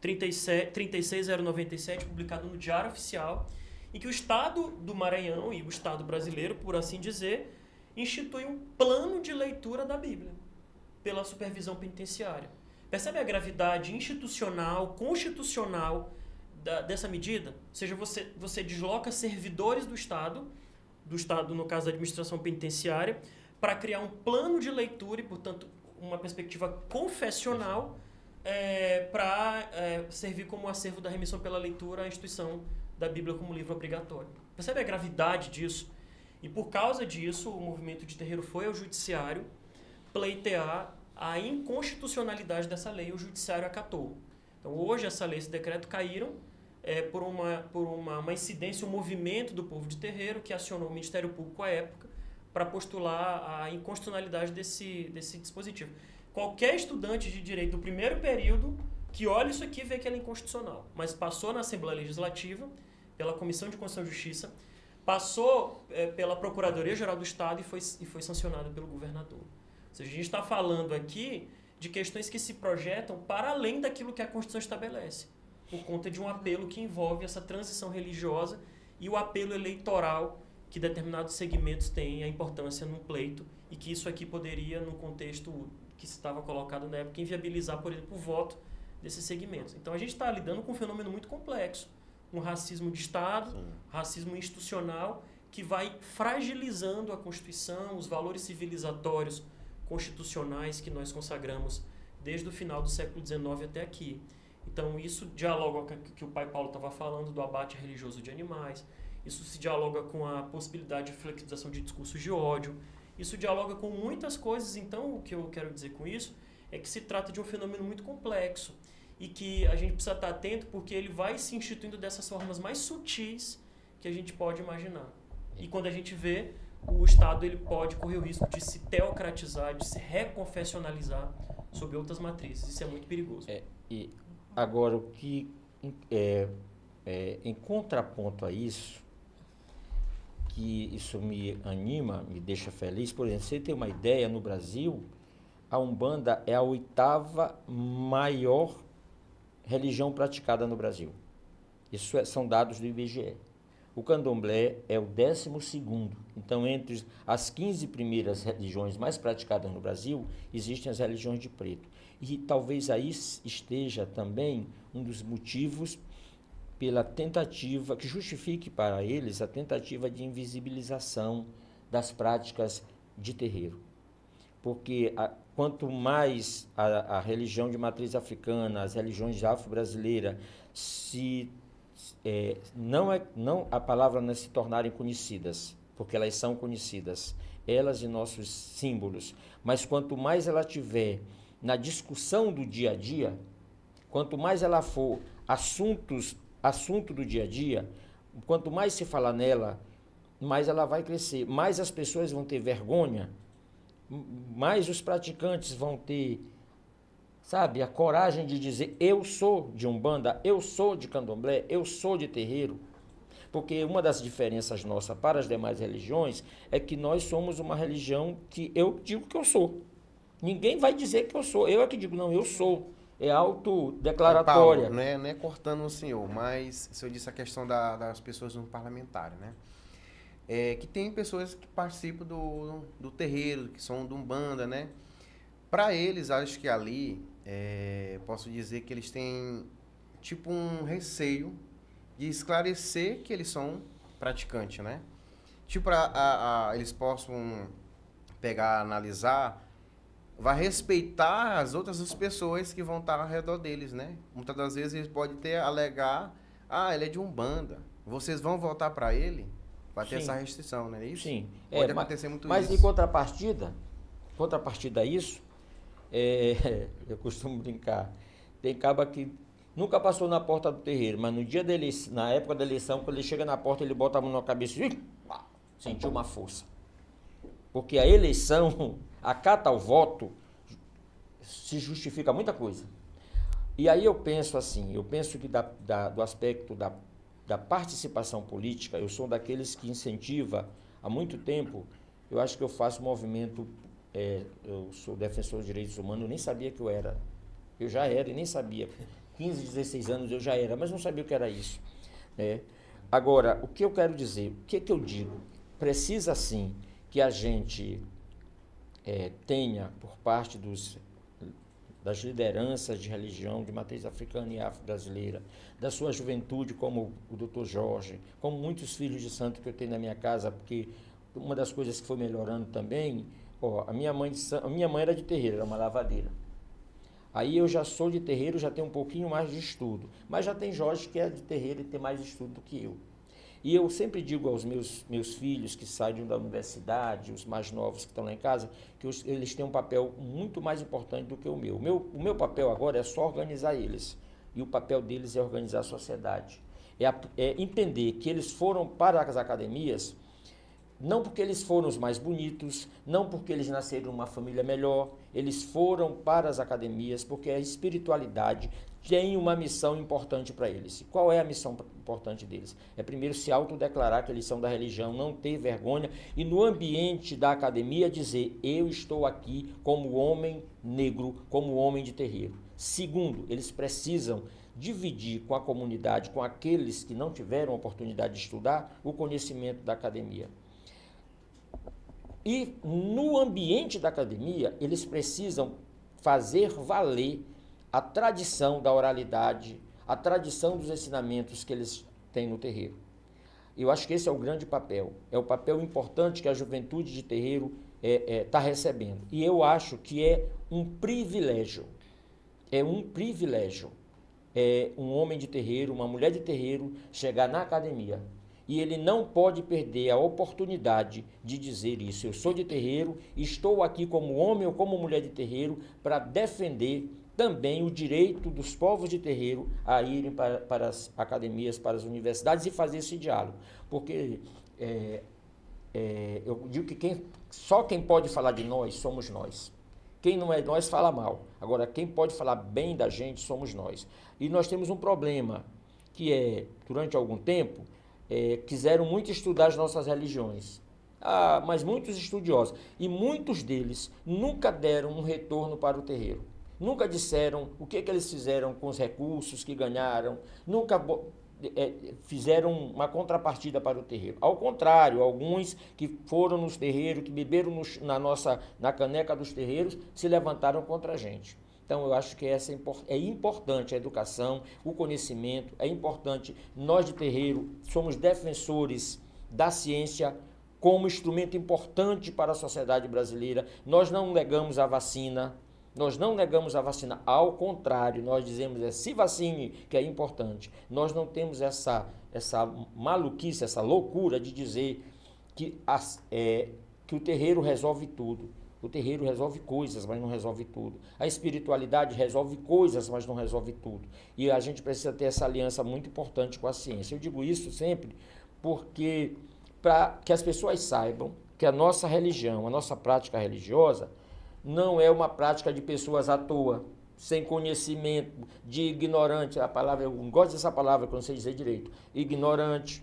36097, publicado no Diário Oficial, em que o Estado do Maranhão e o Estado brasileiro, por assim dizer, institui um plano de leitura da Bíblia pela supervisão penitenciária. Percebe a gravidade institucional, constitucional dessa medida? Ou seja, você desloca servidores do Estado, no caso da administração penitenciária, para criar um plano de leitura e, portanto, uma perspectiva confessional para servir como acervo da remissão pela leitura à instituição da Bíblia como livro obrigatório. Percebe a gravidade disso? E por causa disso, o movimento de terreiro foi ao judiciário pleitear a inconstitucionalidade dessa lei, e o judiciário acatou. Então, hoje, essa lei e esse decreto caíram por uma incidência, um movimento do povo de terreiro que acionou o Ministério Público à época para postular a inconstitucionalidade desse dispositivo. Qualquer estudante de direito do primeiro período que olha isso aqui vê que ele é inconstitucional, mas passou na Assembleia Legislativa, pela Comissão de Constituição e Justiça, passou pela Procuradoria-Geral do Estado e foi sancionado pelo governador. Ou seja, a gente está falando aqui de questões que se projetam para além daquilo que a Constituição estabelece, por conta de um apelo que envolve essa transição religiosa e o apelo eleitoral que determinados segmentos têm a importância num pleito e que isso aqui poderia, no contexto que estava colocado na época, inviabilizar, por exemplo, o voto desses segmentos. Então, a gente está lidando com um fenômeno muito complexo, um racismo de Estado, racismo institucional, que vai fragilizando a Constituição, os valores civilizatórios constitucionais que nós consagramos desde o final do século XIX até aqui. Então, isso dialoga com o que o pai Paulo estava falando do abate religioso de animais, isso se dialoga com a possibilidade de flexibilização de discursos de ódio, isso dialoga com muitas coisas. Então, o que eu quero dizer com isso é que se trata de um fenômeno muito complexo e que a gente precisa estar atento porque ele vai se instituindo dessas formas mais sutis que a gente pode imaginar. E quando a gente vê, o Estado ele pode correr o risco de se teocratizar, de se reconfessionalizar sob outras matrizes. Isso é muito perigoso. E agora, o que em contraponto a isso, que isso me anima, me deixa feliz, por exemplo, você tem uma ideia, no Brasil, a Umbanda é a 8ª maior religião praticada no Brasil. Isso são dados do IBGE. O Candomblé é o 12º. Então, entre as 15 primeiras religiões mais praticadas no Brasil, existem as religiões de preto. E talvez aí esteja também um dos motivos pela tentativa, que justifique para eles a tentativa de invisibilização das práticas de terreiro. Porque quanto mais a religião de matriz africana, as religiões afro-brasileiras, a palavra não é se tornarem conhecidas, porque elas são conhecidas, elas e nossos símbolos, mas quanto mais ela tiver na discussão do dia a dia, quanto mais ela for assunto do dia a dia, quanto mais se falar nela, mais ela vai crescer, mais as pessoas vão ter vergonha, mais os praticantes vão ter, sabe, a coragem de dizer: eu sou de Umbanda, eu sou de Candomblé, eu sou de terreiro. Porque uma das diferenças nossas para as demais religiões é que nós somos uma religião que eu digo que eu sou. Ninguém vai dizer que eu sou, eu é que digo, não, eu sou. É autodeclaratória. Paulo, não é cortando o senhor, mas se eu disse a questão das pessoas no parlamentário, né? Que tem pessoas que participam do terreiro, que são do Umbanda, né? Para eles, acho que ali, posso dizer que eles têm tipo um receio de esclarecer que eles são praticantes, né? Tipo, eles possam pegar, analisar, vai respeitar as outras pessoas que vão estar ao redor deles, né? Muitas das vezes eles podem alegar, ele é de Umbanda, vocês vão votar para ele? Vai ter essa restrição, não é isso? Sim. Pode acontecer muito mas isso. Mas em contrapartida a isso, eu costumo brincar, tem caba que nunca passou na porta do terreiro, mas no dia na época da eleição, quando ele chega na porta, ele bota a mão na cabeça e sentiu uma força. Porque a eleição, acata o voto, se justifica muita coisa. E aí eu penso assim, que do aspecto da participação política, eu sou daqueles que incentiva há muito tempo. Eu acho que eu faço movimento, eu sou defensor de direitos humanos, eu nem sabia que eu era. Eu já era e nem sabia. 15, 16 anos eu já era, mas não sabia o que era isso. Né? Agora, o que eu quero dizer, o que eu digo? Precisa sim que a gente tenha, por parte das lideranças de religião de matriz africana e afro-brasileira, da sua juventude, como o Dr. Jorge, como muitos filhos de santo que eu tenho na minha casa, porque uma das coisas que foi melhorando também, a minha mãe era de terreiro, era uma lavadeira. Aí eu já sou de terreiro, já tenho um pouquinho mais de estudo, mas já tem Jorge que é de terreiro e tem mais estudo do que eu. E eu sempre digo aos meus filhos que saem da universidade, os mais novos que estão lá em casa, que eles têm um papel muito mais importante do que o meu. O meu papel agora é só organizar eles. E o papel deles é organizar a sociedade. É entender que eles foram para as academias, não porque eles foram os mais bonitos, não porque eles nasceram numa família melhor, eles foram para as academias porque a espiritualidade tem uma missão importante para eles. E qual é a missão importante deles? É primeiro se autodeclarar que eles são da religião, não ter vergonha e no ambiente da academia dizer: eu estou aqui como homem negro, como homem de terreiro. Segundo, eles precisam dividir com a comunidade, com aqueles que não tiveram oportunidade de estudar, o conhecimento da academia. E no ambiente da academia, eles precisam fazer valer a tradição da oralidade, a tradição dos ensinamentos que eles têm no terreiro. Eu acho que esse é o grande papel. É o papel importante que a juventude de terreiro está recebendo. E eu acho que é um privilégio. É um privilégio. Um homem de terreiro, uma mulher de terreiro chegar na academia. E ele não pode perder a oportunidade de dizer isso. Eu sou de terreiro, estou aqui como homem ou como mulher de terreiro para defender também o direito dos povos de terreiro a irem para as academias, para as universidades e fazer esse diálogo. Porque eu digo que só quem pode falar de nós somos nós. Quem não é nós fala mal. Agora, quem pode falar bem da gente somos nós. E nós temos um problema, que durante algum tempo, quiseram muito estudar as nossas religiões. Mas muitos estudiosos, e muitos deles nunca deram um retorno para o terreiro. Nunca disseram o que eles fizeram com os recursos que ganharam, nunca fizeram uma contrapartida para o terreiro. Ao contrário, alguns que foram nos terreiros, que beberam na caneca dos terreiros, se levantaram contra a gente. Então, eu acho que é importante a educação, o conhecimento, é importante. Nós de terreiro somos defensores da ciência como instrumento importante para a sociedade brasileira. Nós não negamos a vacina. Nós não negamos a vacina, ao contrário, nós dizemos se vacine, que é importante. Nós não temos essa maluquice, essa loucura de dizer que o terreiro resolve tudo. O terreiro resolve coisas, mas não resolve tudo. A espiritualidade resolve coisas, mas não resolve tudo. E a gente precisa ter essa aliança muito importante com a ciência. Eu digo isso sempre porque, para que as pessoas saibam que a nossa religião, a nossa prática religiosa, não é uma prática de pessoas à toa, sem conhecimento, de ignorante. A palavra, eu não gosto dessa palavra, que eu não sei dizer direito. Ignorante.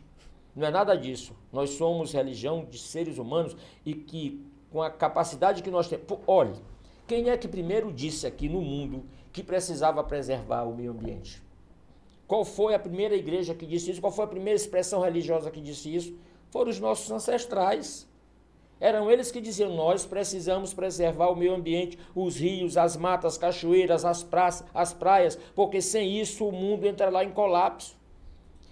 Não é nada disso. Nós somos religião de seres humanos e que, com a capacidade que nós temos... Olha, quem é que primeiro disse aqui no mundo que precisava preservar o meio ambiente? Qual foi a primeira igreja que disse isso? Qual foi a primeira expressão religiosa que disse isso? Foram os nossos ancestrais. Eram eles que diziam, nós precisamos preservar o meio ambiente, os rios, as matas, as cachoeiras, as praias, porque sem isso o mundo entrará em colapso.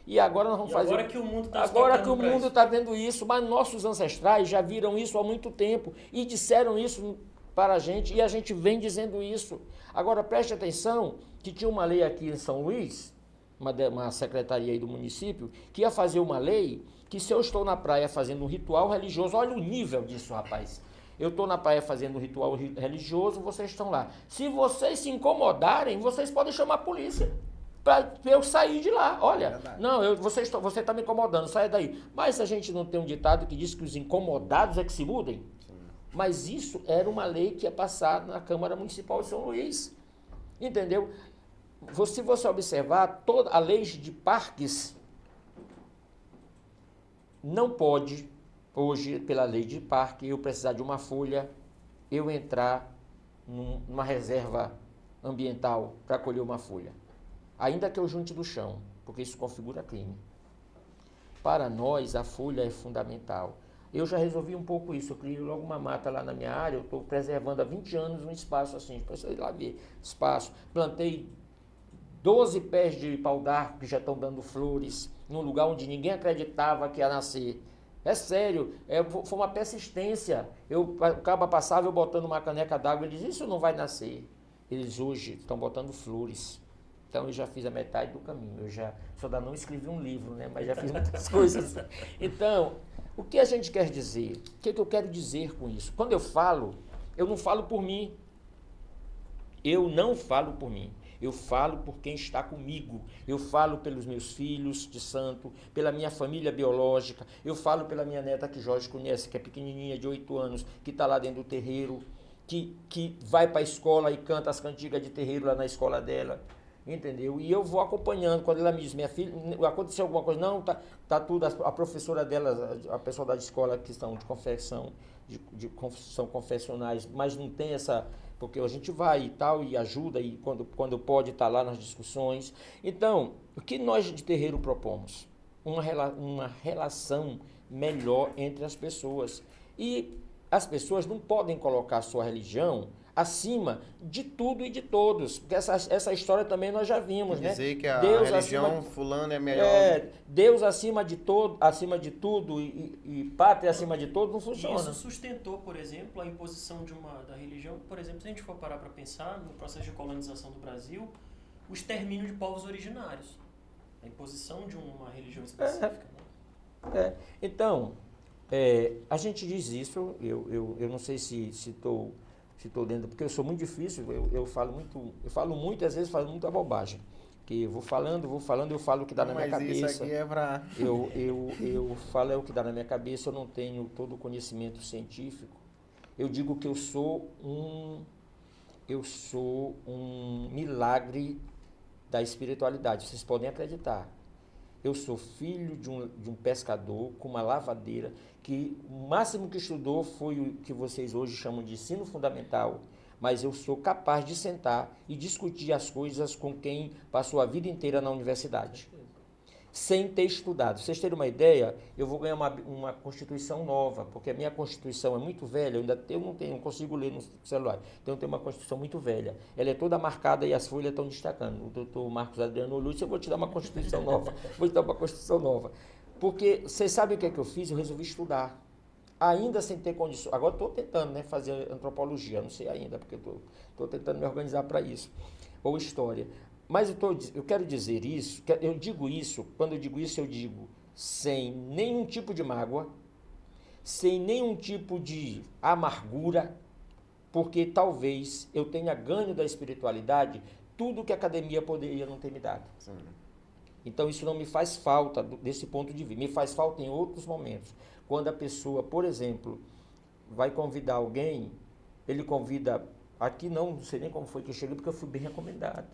E agora nós vamos fazer... Agora que o mundo está Agora que o mundo está vendo isso, mas nossos ancestrais já viram isso há muito tempo e disseram isso para a gente, e a gente vem dizendo isso. Agora preste atenção que tinha uma lei aqui em São Luís, uma secretaria aí do município, que ia fazer uma lei que se eu estou na praia fazendo um ritual religioso, olha o nível disso, rapaz. Eu estou na praia fazendo um ritual religioso, vocês estão lá. Se vocês se incomodarem, vocês podem chamar a polícia para eu sair de lá. Olha, não, você está me incomodando, saia daí. Mas a gente não tem um ditado que diz que os incomodados é que se mudem? Mas isso era uma lei que ia passar na Câmara Municipal de São Luís. Entendeu? Se você observar, toda a lei de parques não pode, hoje, pela lei de parque, eu precisar de uma folha, eu entrar numa reserva ambiental para colher uma folha. Ainda que eu junte do chão, porque isso configura crime. Para nós, a folha é fundamental. Eu já resolvi um pouco isso, eu criei logo uma mata lá na minha área, eu estou preservando há 20 anos um espaço assim, para vocês lá ver, espaço. Plantei 12 pés de pau-d'arco que já estão dando flores, num lugar onde ninguém acreditava que ia nascer. É sério, foi uma persistência. O cabo passava, eu botando uma caneca d'água, ele dizia, isso não vai nascer. Eles hoje estão botando flores. Então eu já fiz a metade do caminho, só ainda não escrevi um livro, né? Mas já fiz muitas coisas. Então, o que a gente quer dizer? O que eu quero dizer com isso? Quando eu falo, eu não falo por mim. Eu não falo por mim. Eu falo por quem está comigo. Eu falo pelos meus filhos de santo, pela minha família biológica. Eu falo pela minha neta que Jorge conhece, que é pequenininha, de 8 anos, que está lá dentro do terreiro, que vai para a escola e canta as cantigas de terreiro lá na escola dela. Entendeu? E eu vou acompanhando. Quando ela me diz, minha filha, aconteceu alguma coisa? Não, tá tudo. A professora dela, a pessoa da escola que estão de confecção, são confessionais, mas não tem essa... Porque a gente vai e tal, e ajuda, e quando pode estar lá nas discussões. Então, o que nós de terreiro propomos? Uma relação melhor entre as pessoas. E as pessoas não podem colocar a sua religião acima de tudo e de todos. Porque essa história também nós já vimos, né? Dizer que a Deus religião acima, fulano é melhor. Deus acima de tudo e pátria acima de tudo não funciona. Isso sustentou, por exemplo, a imposição da religião. Por exemplo, se a gente for parar para pensar no processo de colonização do Brasil, o extermínio de povos originários. A imposição de uma religião específica. Né? Então, a gente diz isso, eu não sei se estou dentro, porque eu sou muito difícil, eu falo muito, às vezes falo muita bobagem. Que eu vou falando, eu falo o que dá na minha cabeça. Isso aqui é pra... Eu falo o que dá na minha cabeça, eu não tenho todo o conhecimento científico. Eu digo que eu sou um milagre da espiritualidade, vocês podem acreditar. Eu sou filho de um pescador com uma lavadeira que o máximo que estudou foi o que vocês hoje chamam de ensino fundamental, mas eu sou capaz de sentar e discutir as coisas com quem passou a vida inteira na universidade, sem ter estudado. Vocês terem uma ideia, eu vou ganhar uma Constituição nova, porque a minha Constituição é muito velha, eu não consigo ler no celular, então eu tenho uma Constituição muito velha. Ela é toda marcada e as folhas estão destacando. O doutor Marcos Adriano Lúcio, eu vou te dar uma Constituição nova, porque vocês sabem o que é que eu fiz? Eu resolvi estudar, ainda sem ter condições. Agora estou tentando, né, fazer antropologia, não sei ainda, porque estou tentando me organizar para isso, ou história. Mas eu quero dizer isso, eu digo isso, quando eu digo isso, eu digo sem nenhum tipo de mágoa, sem nenhum tipo de amargura, porque talvez eu tenha ganho da espiritualidade tudo que a academia poderia não ter me dado. Sim. Então isso não me faz falta desse ponto de vista, me faz falta em outros momentos. Quando a pessoa, por exemplo, vai convidar alguém, ele convida, aqui não sei nem como foi que eu cheguei, porque eu fui bem recomendado.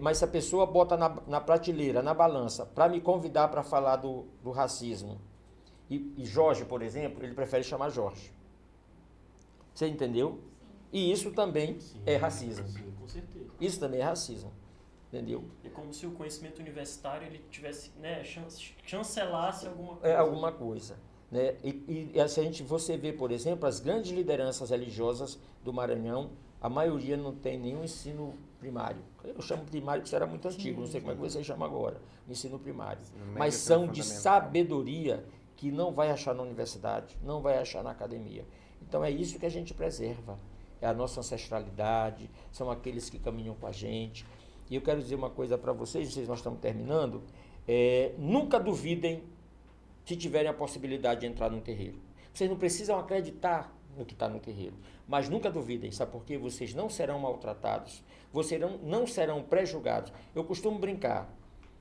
Mas se a pessoa bota na prateleira, na balança, para me convidar para falar do racismo, e Jorge, por exemplo, ele prefere chamar Jorge. Você entendeu? E isso também é racismo. Sim, com certeza. Isso também é racismo. Entendeu? É como se o conhecimento universitário ele tivesse, né, chancelasse alguma coisa. Alguma coisa. Né? Você vê, por exemplo, as grandes lideranças religiosas do Maranhão, a maioria não tem nenhum ensino primário. Eu chamo primário porque isso era muito antigo, não sei como é que você chama agora, ensino primário. Mas são de sabedoria que não vai achar na universidade, não vai achar na academia. Então é isso que a gente preserva, é a nossa ancestralidade, são aqueles que caminham com a gente. E eu quero dizer uma coisa para vocês, nós estamos terminando, nunca duvidem se tiverem a possibilidade de entrar num terreiro. Vocês não precisam acreditar no que está no terreiro, mas nunca duvidem, sabe por quê? Vocês não serão maltratados, vocês não serão pré-julgados. Eu costumo brincar,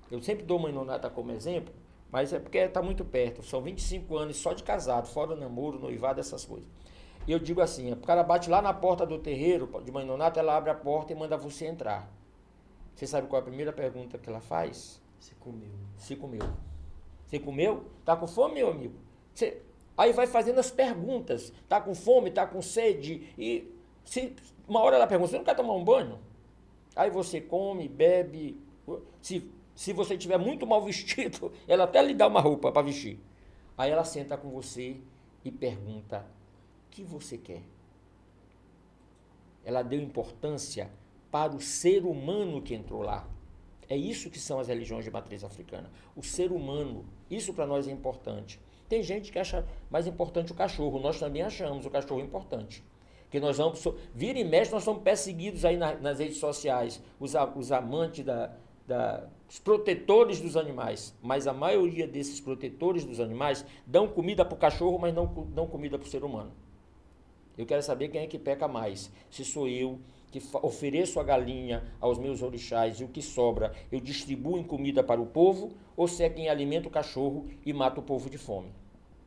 eu sempre dou Mãe Nonata como exemplo, mas é porque está muito perto, são 25 anos só de casado, fora namoro, noivado, essas coisas. E eu digo assim, o cara bate lá na porta do terreiro de Mãe Nonata, ela abre a porta e manda você entrar. Você sabe qual é a primeira pergunta que ela faz? Se comeu. Se comeu. Você comeu? Tá com fome, meu amigo? Aí vai fazendo as perguntas. Tá com fome? Tá com sede? E uma hora ela pergunta, você não quer tomar um banho? Aí você come, bebe. Se você estiver muito mal vestido, ela até lhe dá uma roupa para vestir. Aí ela senta com você e pergunta, o que você quer? Ela deu importância para o ser humano que entrou lá. É isso que são as religiões de matriz africana. O ser humano, isso para nós é importante. Tem gente que acha mais importante o cachorro, nós também achamos o cachorro importante. Porque nós vamos, vira e mexe, nós somos perseguidos aí nas redes sociais, os amantes os protetores dos animais. Mas a maioria desses protetores dos animais dão comida para o cachorro, mas não dão comida para o ser humano. Eu quero saber quem é que peca mais. Se sou eu, que ofereço a galinha aos meus orixás e o que sobra eu distribuo em comida para o povo, ou se é quem alimenta o cachorro e mata o povo de fome.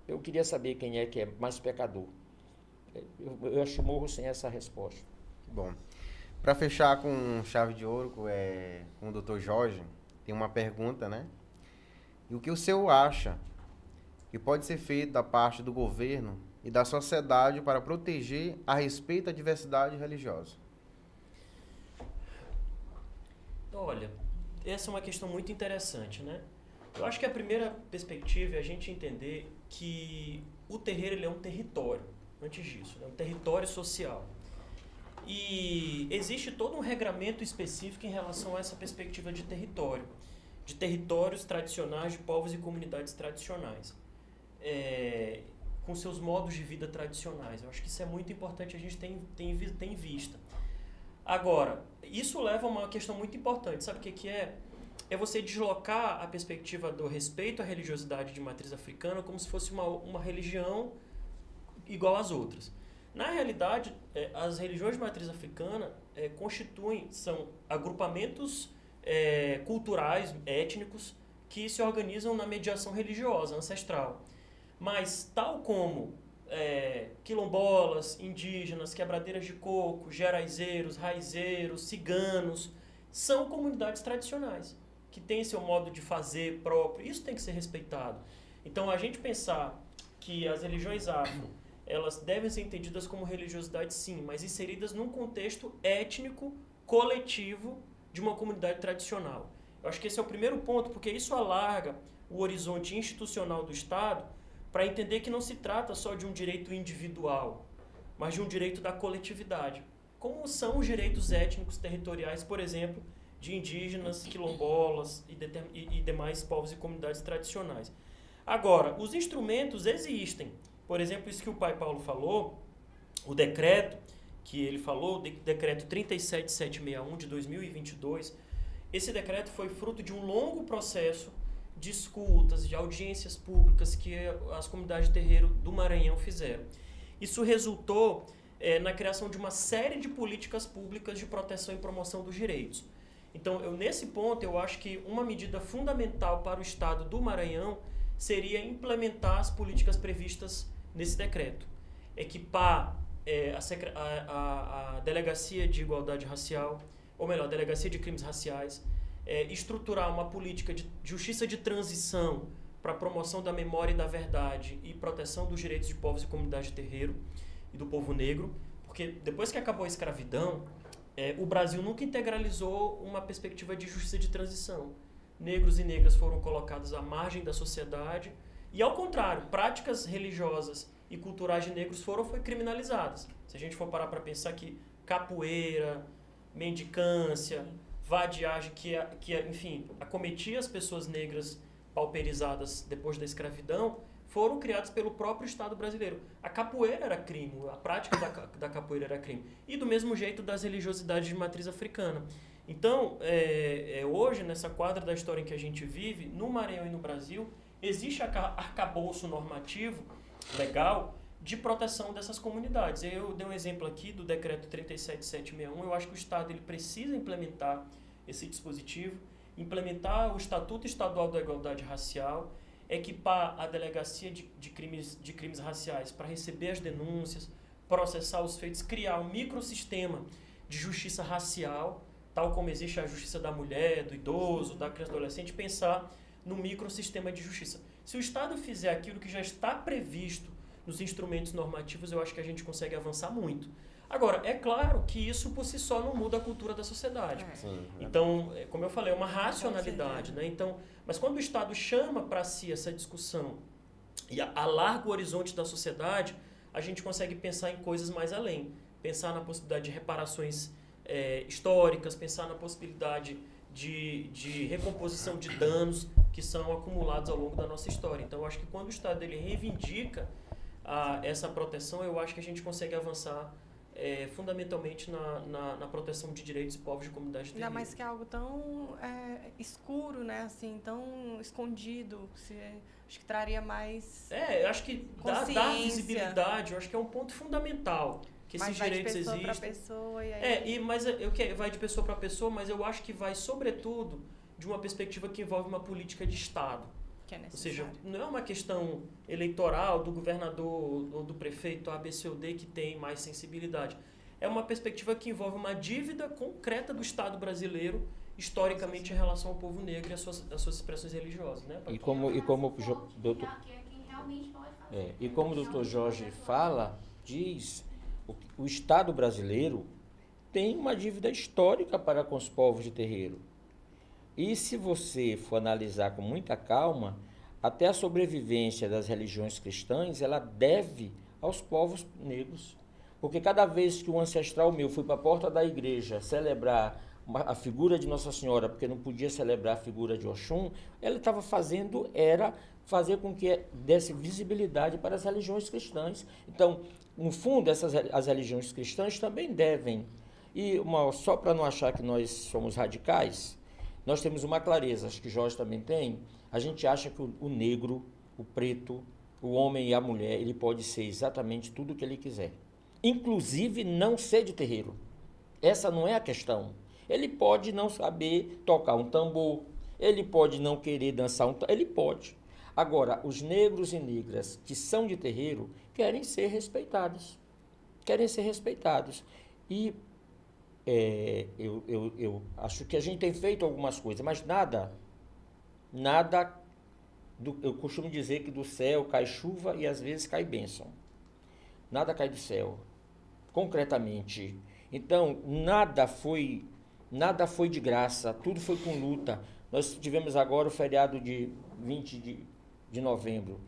Eu queria saber quem é que é mais pecador. Eu acho que morro sem essa resposta. Bom, para fechar com chave de ouro com o Dr. Jorge, tem uma pergunta, né? E o que o senhor acha que pode ser feito da parte do governo e da sociedade para proteger a respeito da diversidade religiosa? Olha, essa é uma questão muito interessante, né? Eu acho que a primeira perspectiva é a gente entender que o terreiro ele é um território. antes disso, né? Um território social. E existe todo um regramento específico em relação a essa perspectiva de território, de territórios tradicionais, de povos e comunidades tradicionais, com seus modos de vida tradicionais. Eu acho que isso é muito importante, a gente tem em vista. Agora, isso leva a uma questão muito importante, sabe o que é? É você deslocar a perspectiva do respeito à religiosidade de matriz africana como se fosse uma religião igual às outras. Na realidade, as religiões de matriz africana são agrupamentos culturais, étnicos, que se organizam na mediação religiosa, ancestral. Mas, tal como quilombolas, indígenas, quebradeiras de coco, geraizeiros, raizeiros, ciganos, são comunidades tradicionais, que têm seu modo de fazer próprio. Isso tem que ser respeitado. Então, a gente pensar que as religiões afro elas devem ser entendidas como religiosidade, sim, mas inseridas num contexto étnico, coletivo, de uma comunidade tradicional. Eu acho que esse é o primeiro ponto, porque isso alarga o horizonte institucional do Estado para entender que não se trata só de um direito individual, mas de um direito da coletividade, como são os direitos étnicos territoriais, por exemplo, de indígenas, quilombolas e demais povos e comunidades tradicionais. Agora, os instrumentos existem. Por exemplo, isso que o pai Paulo falou, o decreto que ele falou, o decreto 37761 de 2022, esse decreto foi fruto de um longo processo de escutas, de audiências públicas que as comunidades de terreiro do Maranhão fizeram. Isso resultou na criação de uma série de políticas públicas de proteção e promoção dos direitos. Então, nesse ponto, eu acho que uma medida fundamental para o Estado do Maranhão seria implementar as políticas previstas nesse decreto. Equipar a Delegacia de Igualdade Racial, ou melhor, a Delegacia de Crimes Raciais, estruturar uma política de justiça de transição para a promoção da memória e da verdade e proteção dos direitos de povos e comunidades de terreiro e do povo negro, porque depois que acabou a escravidão, o Brasil nunca integralizou uma perspectiva de justiça de transição. Negros e negras foram colocados à margem da sociedade e, ao contrário, práticas religiosas e culturais de negros foi criminalizadas. Se a gente for parar para pensar que capoeira, mendicância, vadiagem, enfim, acometia as pessoas negras pauperizadas depois da escravidão, foram criadas pelo próprio Estado brasileiro. A capoeira era crime, a prática da capoeira era crime. E do mesmo jeito das religiosidades de matriz africana. Então, hoje, nessa quadra da história em que a gente vive, no Maranhão e no Brasil, existe arcabouço normativo, legal, de proteção dessas comunidades. Eu dei um exemplo aqui do decreto 37761, eu acho que o Estado ele precisa implementar esse dispositivo, implementar o Estatuto Estadual da Igualdade Racial, equipar a Delegacia de Crimes Raciais para receber as denúncias, processar os feitos, criar um microsistema de justiça racial, tal como existe a justiça da mulher, do idoso, da criança e do adolescente, pensar no microsistema de justiça. Se o Estado fizer aquilo que já está previsto nos instrumentos normativos, eu acho que a gente consegue avançar muito. Agora, é claro que isso por si só não muda a cultura da sociedade. Então, como eu falei, é uma racionalidade, né? Então, mas quando o Estado chama para si essa discussão e alarga o horizonte da sociedade, a gente consegue pensar em coisas mais além. Pensar na possibilidade de reparações históricas, pensar na possibilidade de recomposição de danos que são acumulados ao longo da nossa história. Então, eu acho que quando o Estado ele reivindica essa proteção, eu acho que a gente consegue avançar fundamentalmente na proteção de direitos de povos de comunidade de terreiro. Ainda mais que é algo tão escuro, né? Assim, tão escondido. Acho que traria mais eu acho que dar visibilidade, eu acho que é um ponto fundamental. Que esses direitos existem. Vai de pessoa para pessoa. E aí... mas vai de pessoa para pessoa, mas eu acho que vai, sobretudo, de uma perspectiva que envolve uma política de Estado. Que é Ou necessário. seja, não é uma questão eleitoral do governador ou do prefeito A, B, C ou D que tem mais sensibilidade. É uma perspectiva que envolve uma dívida concreta do Estado brasileiro, historicamente, em relação ao povo negro e às suas expressões religiosas. Né? E como o doutor Jorge fala, diz, o Estado brasileiro tem uma dívida histórica para com os povos de terreiro. E se você for analisar com muita calma, até a sobrevivência das religiões cristãs, ela deve aos povos negros. Porque cada vez que um ancestral meu foi para a porta da igreja celebrar a figura de Nossa Senhora, porque não podia celebrar a figura de Oxum, ela estava fazendo, era fazer com que desse visibilidade para as religiões cristãs. Então, no fundo, as religiões cristãs também devem. E só para não achar que nós somos radicais, nós temos uma clareza, acho que Jorge também tem, a gente acha que o negro, o preto, o homem e a mulher, ele pode ser exatamente tudo o que ele quiser. Inclusive não ser de terreiro. Essa não é a questão. Ele pode não saber tocar um tambor, ele pode não querer dançar ele pode. Agora, os negros e negras que são de terreiro querem ser respeitados. Querem ser respeitados. E eu acho que a gente tem feito algumas coisas, mas nada, eu costumo dizer que do céu cai chuva e às vezes cai bênção. Nada cai do céu, concretamente. Então, nada foi de graça, tudo foi com luta. Nós tivemos agora o feriado de 20 de novembro.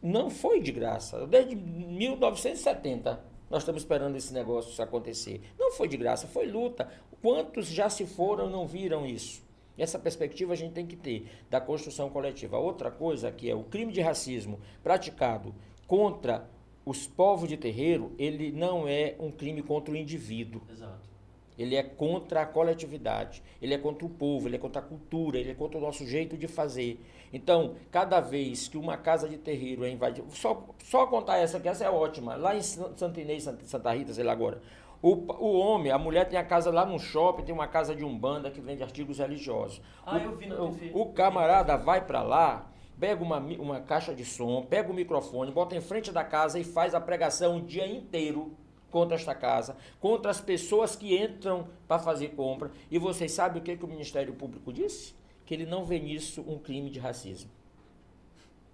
Não foi de graça. Desde 1970 nós estamos esperando esse negócio acontecer. Não foi de graça, foi luta. Quantos já se foram e não viram isso? Essa perspectiva a gente tem que ter da construção coletiva. Outra coisa que é o crime de racismo praticado contra os povos de terreiro, ele não é um crime contra o indivíduo. Exato. Ele é contra a coletividade, ele é contra o povo, ele é contra a cultura, ele é contra o nosso jeito de fazer. Então, cada vez que uma casa de terreiro é invadida, só contar essa, que essa é ótima, lá em Santa Inês, Santa Rita, sei lá agora, o homem, a mulher tem a casa lá no shopping, tem uma casa de umbanda que vende artigos religiosos. Eu vi na TV. O camarada vai para lá, pega uma caixa de som, pega o microfone, bota em frente da casa e faz a pregação o dia inteiro contra esta casa, contra as pessoas que entram para fazer compra. E vocês sabem o que o Ministério Público disse? Que ele não vê nisso um crime de racismo.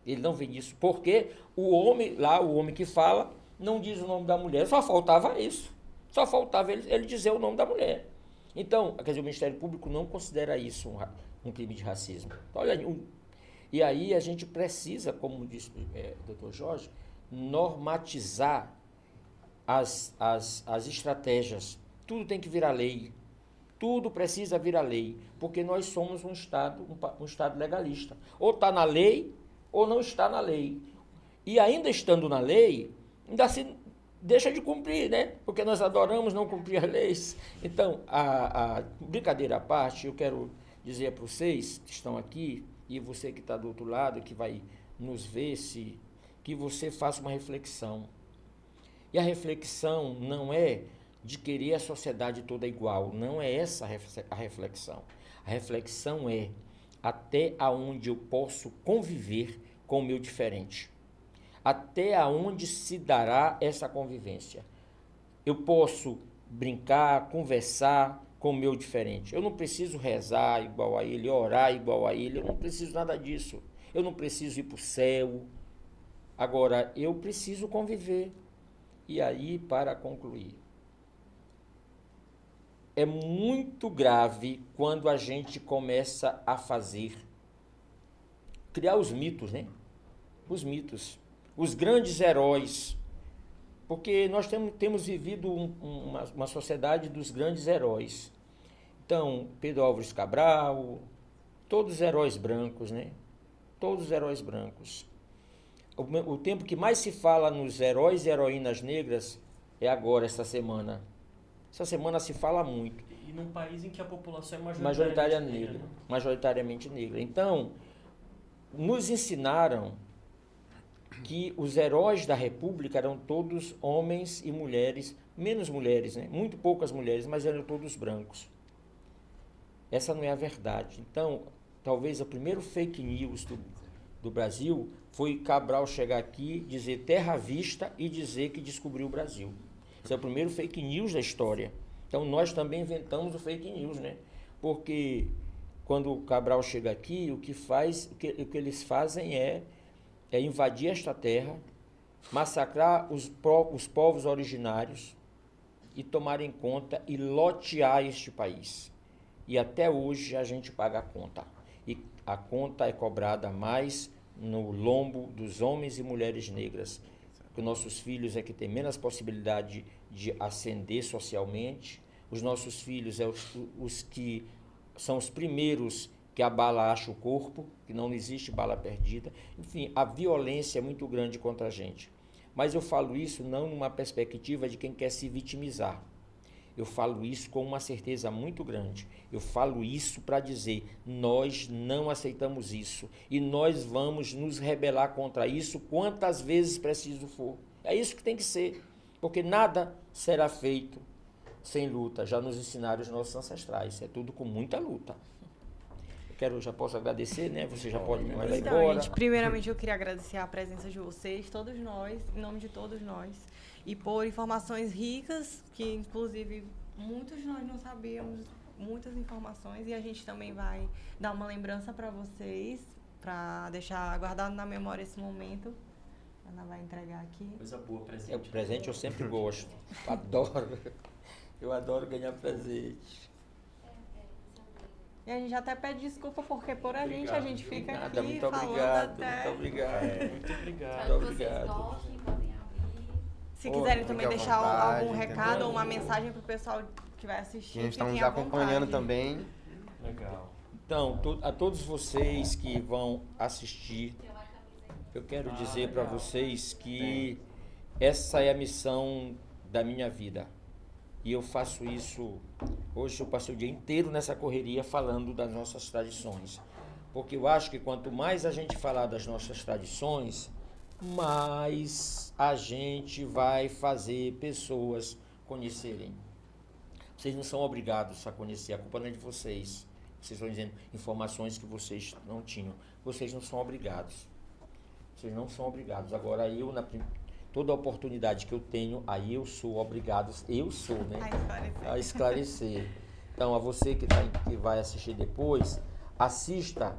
Ele não vê nisso. Porque o homem que fala, não diz o nome da mulher. Só faltava isso. Só faltava ele dizer o nome da mulher. Então, quer dizer, o Ministério Público não considera isso um crime de racismo. Olha, e aí a gente precisa, como disse o Dr. Jorge, normatizar as estratégias. Tudo tem que virar lei. Tudo precisa virar lei. Porque nós somos um Estado legalista. Ou está na lei, ou não está na lei. E ainda estando na lei, ainda se deixa de cumprir, né? Porque nós adoramos não cumprir as leis. Então, a brincadeira à parte, eu quero dizer para vocês que estão aqui, e você que está do outro lado, que vai nos ver, que você faça uma reflexão. E a reflexão não é de querer a sociedade toda igual, não é essa a reflexão. A reflexão é até aonde eu posso conviver com o meu diferente. Até aonde se dará essa convivência. Eu posso brincar, conversar com o meu diferente. Eu não preciso rezar igual a ele, orar igual a ele, eu não preciso nada disso. Eu não preciso ir para o céu. Agora, eu preciso conviver. E aí, para concluir, é muito grave quando a gente começa a criar os mitos, né? Os mitos, os grandes heróis, porque nós temos vivido uma sociedade dos grandes heróis. Então, Pedro Álvares Cabral, todos os heróis brancos, né? Todos os heróis brancos. O tempo que mais se fala nos heróis e heroínas negras é agora, essa semana. Essa semana se fala muito. E num país em que a população é majoritariamente negra. Então, nos ensinaram que os heróis da República eram todos homens e mulheres, menos mulheres, né? Muito poucas mulheres, mas eram todos brancos. Essa não é a verdade. Então, talvez o primeiro fake news do Brasil foi Cabral chegar aqui, dizer terra à vista e dizer que descobriu o Brasil. Esse é o primeiro fake news da história. Então nós também inventamos o fake news, né? Porque quando o Cabral chega aqui, o que eles fazem é invadir esta terra, massacrar os povos originários e tomarem conta e lotear este país. E até hoje a gente paga a conta. E a conta é cobrada mais no lombo dos homens e mulheres negras. que nossos filhos é que têm menos possibilidade de ascender socialmente. Os nossos filhos os que são os primeiros que a bala acha o corpo, que não existe bala perdida. Enfim, a violência é muito grande contra a gente. Mas eu falo isso não numa perspectiva de quem quer se vitimizar. Eu falo isso com uma certeza muito grande. Eu falo isso para dizer, nós não aceitamos isso e nós vamos nos rebelar contra isso quantas vezes preciso for. É isso que tem que ser, porque nada será feito sem luta. Já nos ensinaram os nossos ancestrais. É tudo com muita luta. Já posso agradecer, né? Você já pode me mandar embora. Primeiramente, eu queria agradecer a presença de vocês, todos nós, em nome de todos nós, e por informações ricas, que inclusive muitos de nós não sabíamos, muitas informações, e a gente também vai dar uma lembrança para vocês, para deixar guardado na memória esse momento. Ana vai entregar aqui. Coisa boa, presente. O presente eu sempre gosto. Adoro. Eu adoro ganhar presente. E a gente até pede desculpa, porque por a gente fica Nada, aqui muito falando obrigado, até... muito obrigado. Muito obrigado. Muito obrigado. Gostem, podem abrir. Se quiserem fique também à deixar vontade, algum recado entendeu? ou uma mensagem pro pessoal que vai assistir, A gente está fiquem nos à acompanhando vontade. também. Legal. Então, a todos vocês que vão assistir, eu quero dizer para vocês que essa é a missão da minha vida. E eu faço isso, hoje eu passei o dia inteiro nessa correria falando das nossas tradições. Porque eu acho que quanto mais a gente falar das nossas tradições, mais a gente vai fazer pessoas conhecerem. Vocês não são obrigados a conhecer, a culpa não é de vocês. Vocês estão dizendo informações que vocês não tinham. Vocês não são obrigados. Vocês não são obrigados. Agora eu, toda oportunidade que eu tenho, aí eu sou obrigado, né, a esclarecer. Então, a você que vai assistir depois, assista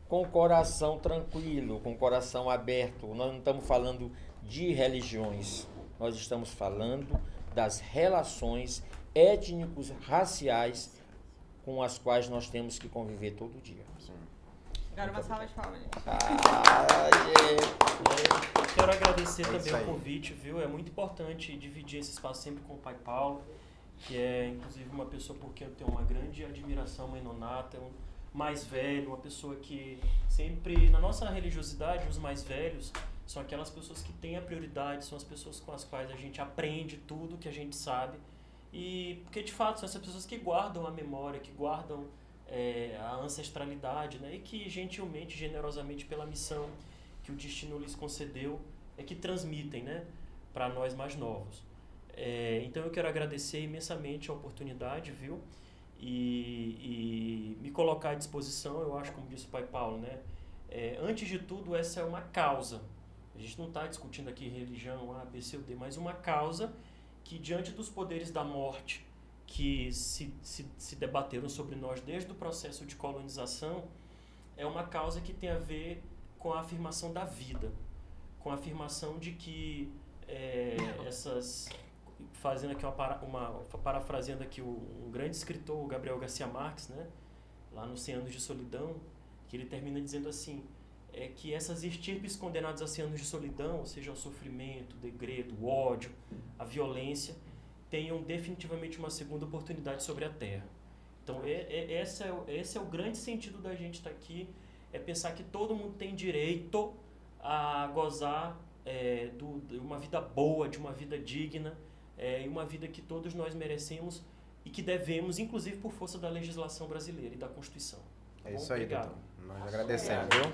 com o coração tranquilo, com o coração aberto. Nós não estamos falando de religiões, nós estamos falando das relações étnicos, raciais com as quais nós temos que conviver todo dia. Agora uma salva de palmas, gente. Quero agradecer É isso também aí. o convite, viu? É muito importante dividir esse espaço sempre com o Pai Paulo, que é, inclusive, uma pessoa por quem eu tenho uma grande admiração, uma inonata, um mais velho, uma pessoa que sempre, na nossa religiosidade, os mais velhos são aquelas pessoas que têm a prioridade, são as pessoas com as quais a gente aprende tudo que a gente sabe, e porque, de fato, são essas pessoas que guardam a memória, que guardam a ancestralidade, né? E que gentilmente, generosamente, pela missão que o destino lhes concedeu, é que transmitem, né, para nós mais novos. Então eu quero agradecer imensamente a oportunidade, viu? E me colocar à disposição, eu acho, como disse o Pai Paulo, né? Antes de tudo, essa é uma causa. A gente não está discutindo aqui religião, A, B, C ou D, mas uma causa que, diante dos poderes da morte que se debateram sobre nós desde o processo de colonização, é uma causa que tem a ver com a afirmação da vida, com a afirmação de que fazendo aqui parafraseando aqui um grande escritor, o Gabriel Garcia Marques, né, lá no 100 Anos de Solidão, que ele termina dizendo assim, que essas estirpes condenadas a 100 anos de solidão, ou seja, o sofrimento, o degredo, o ódio, a violência, tenham definitivamente uma segunda oportunidade sobre a Terra. Então, esse é o grande sentido da gente estar aqui, é pensar que todo mundo tem direito a gozar de uma vida boa, de uma vida digna, e uma vida que todos nós merecemos e que devemos, inclusive por força da legislação brasileira e da Constituição. É isso aí, Obrigado. doutor. Nós agradecemos, viu?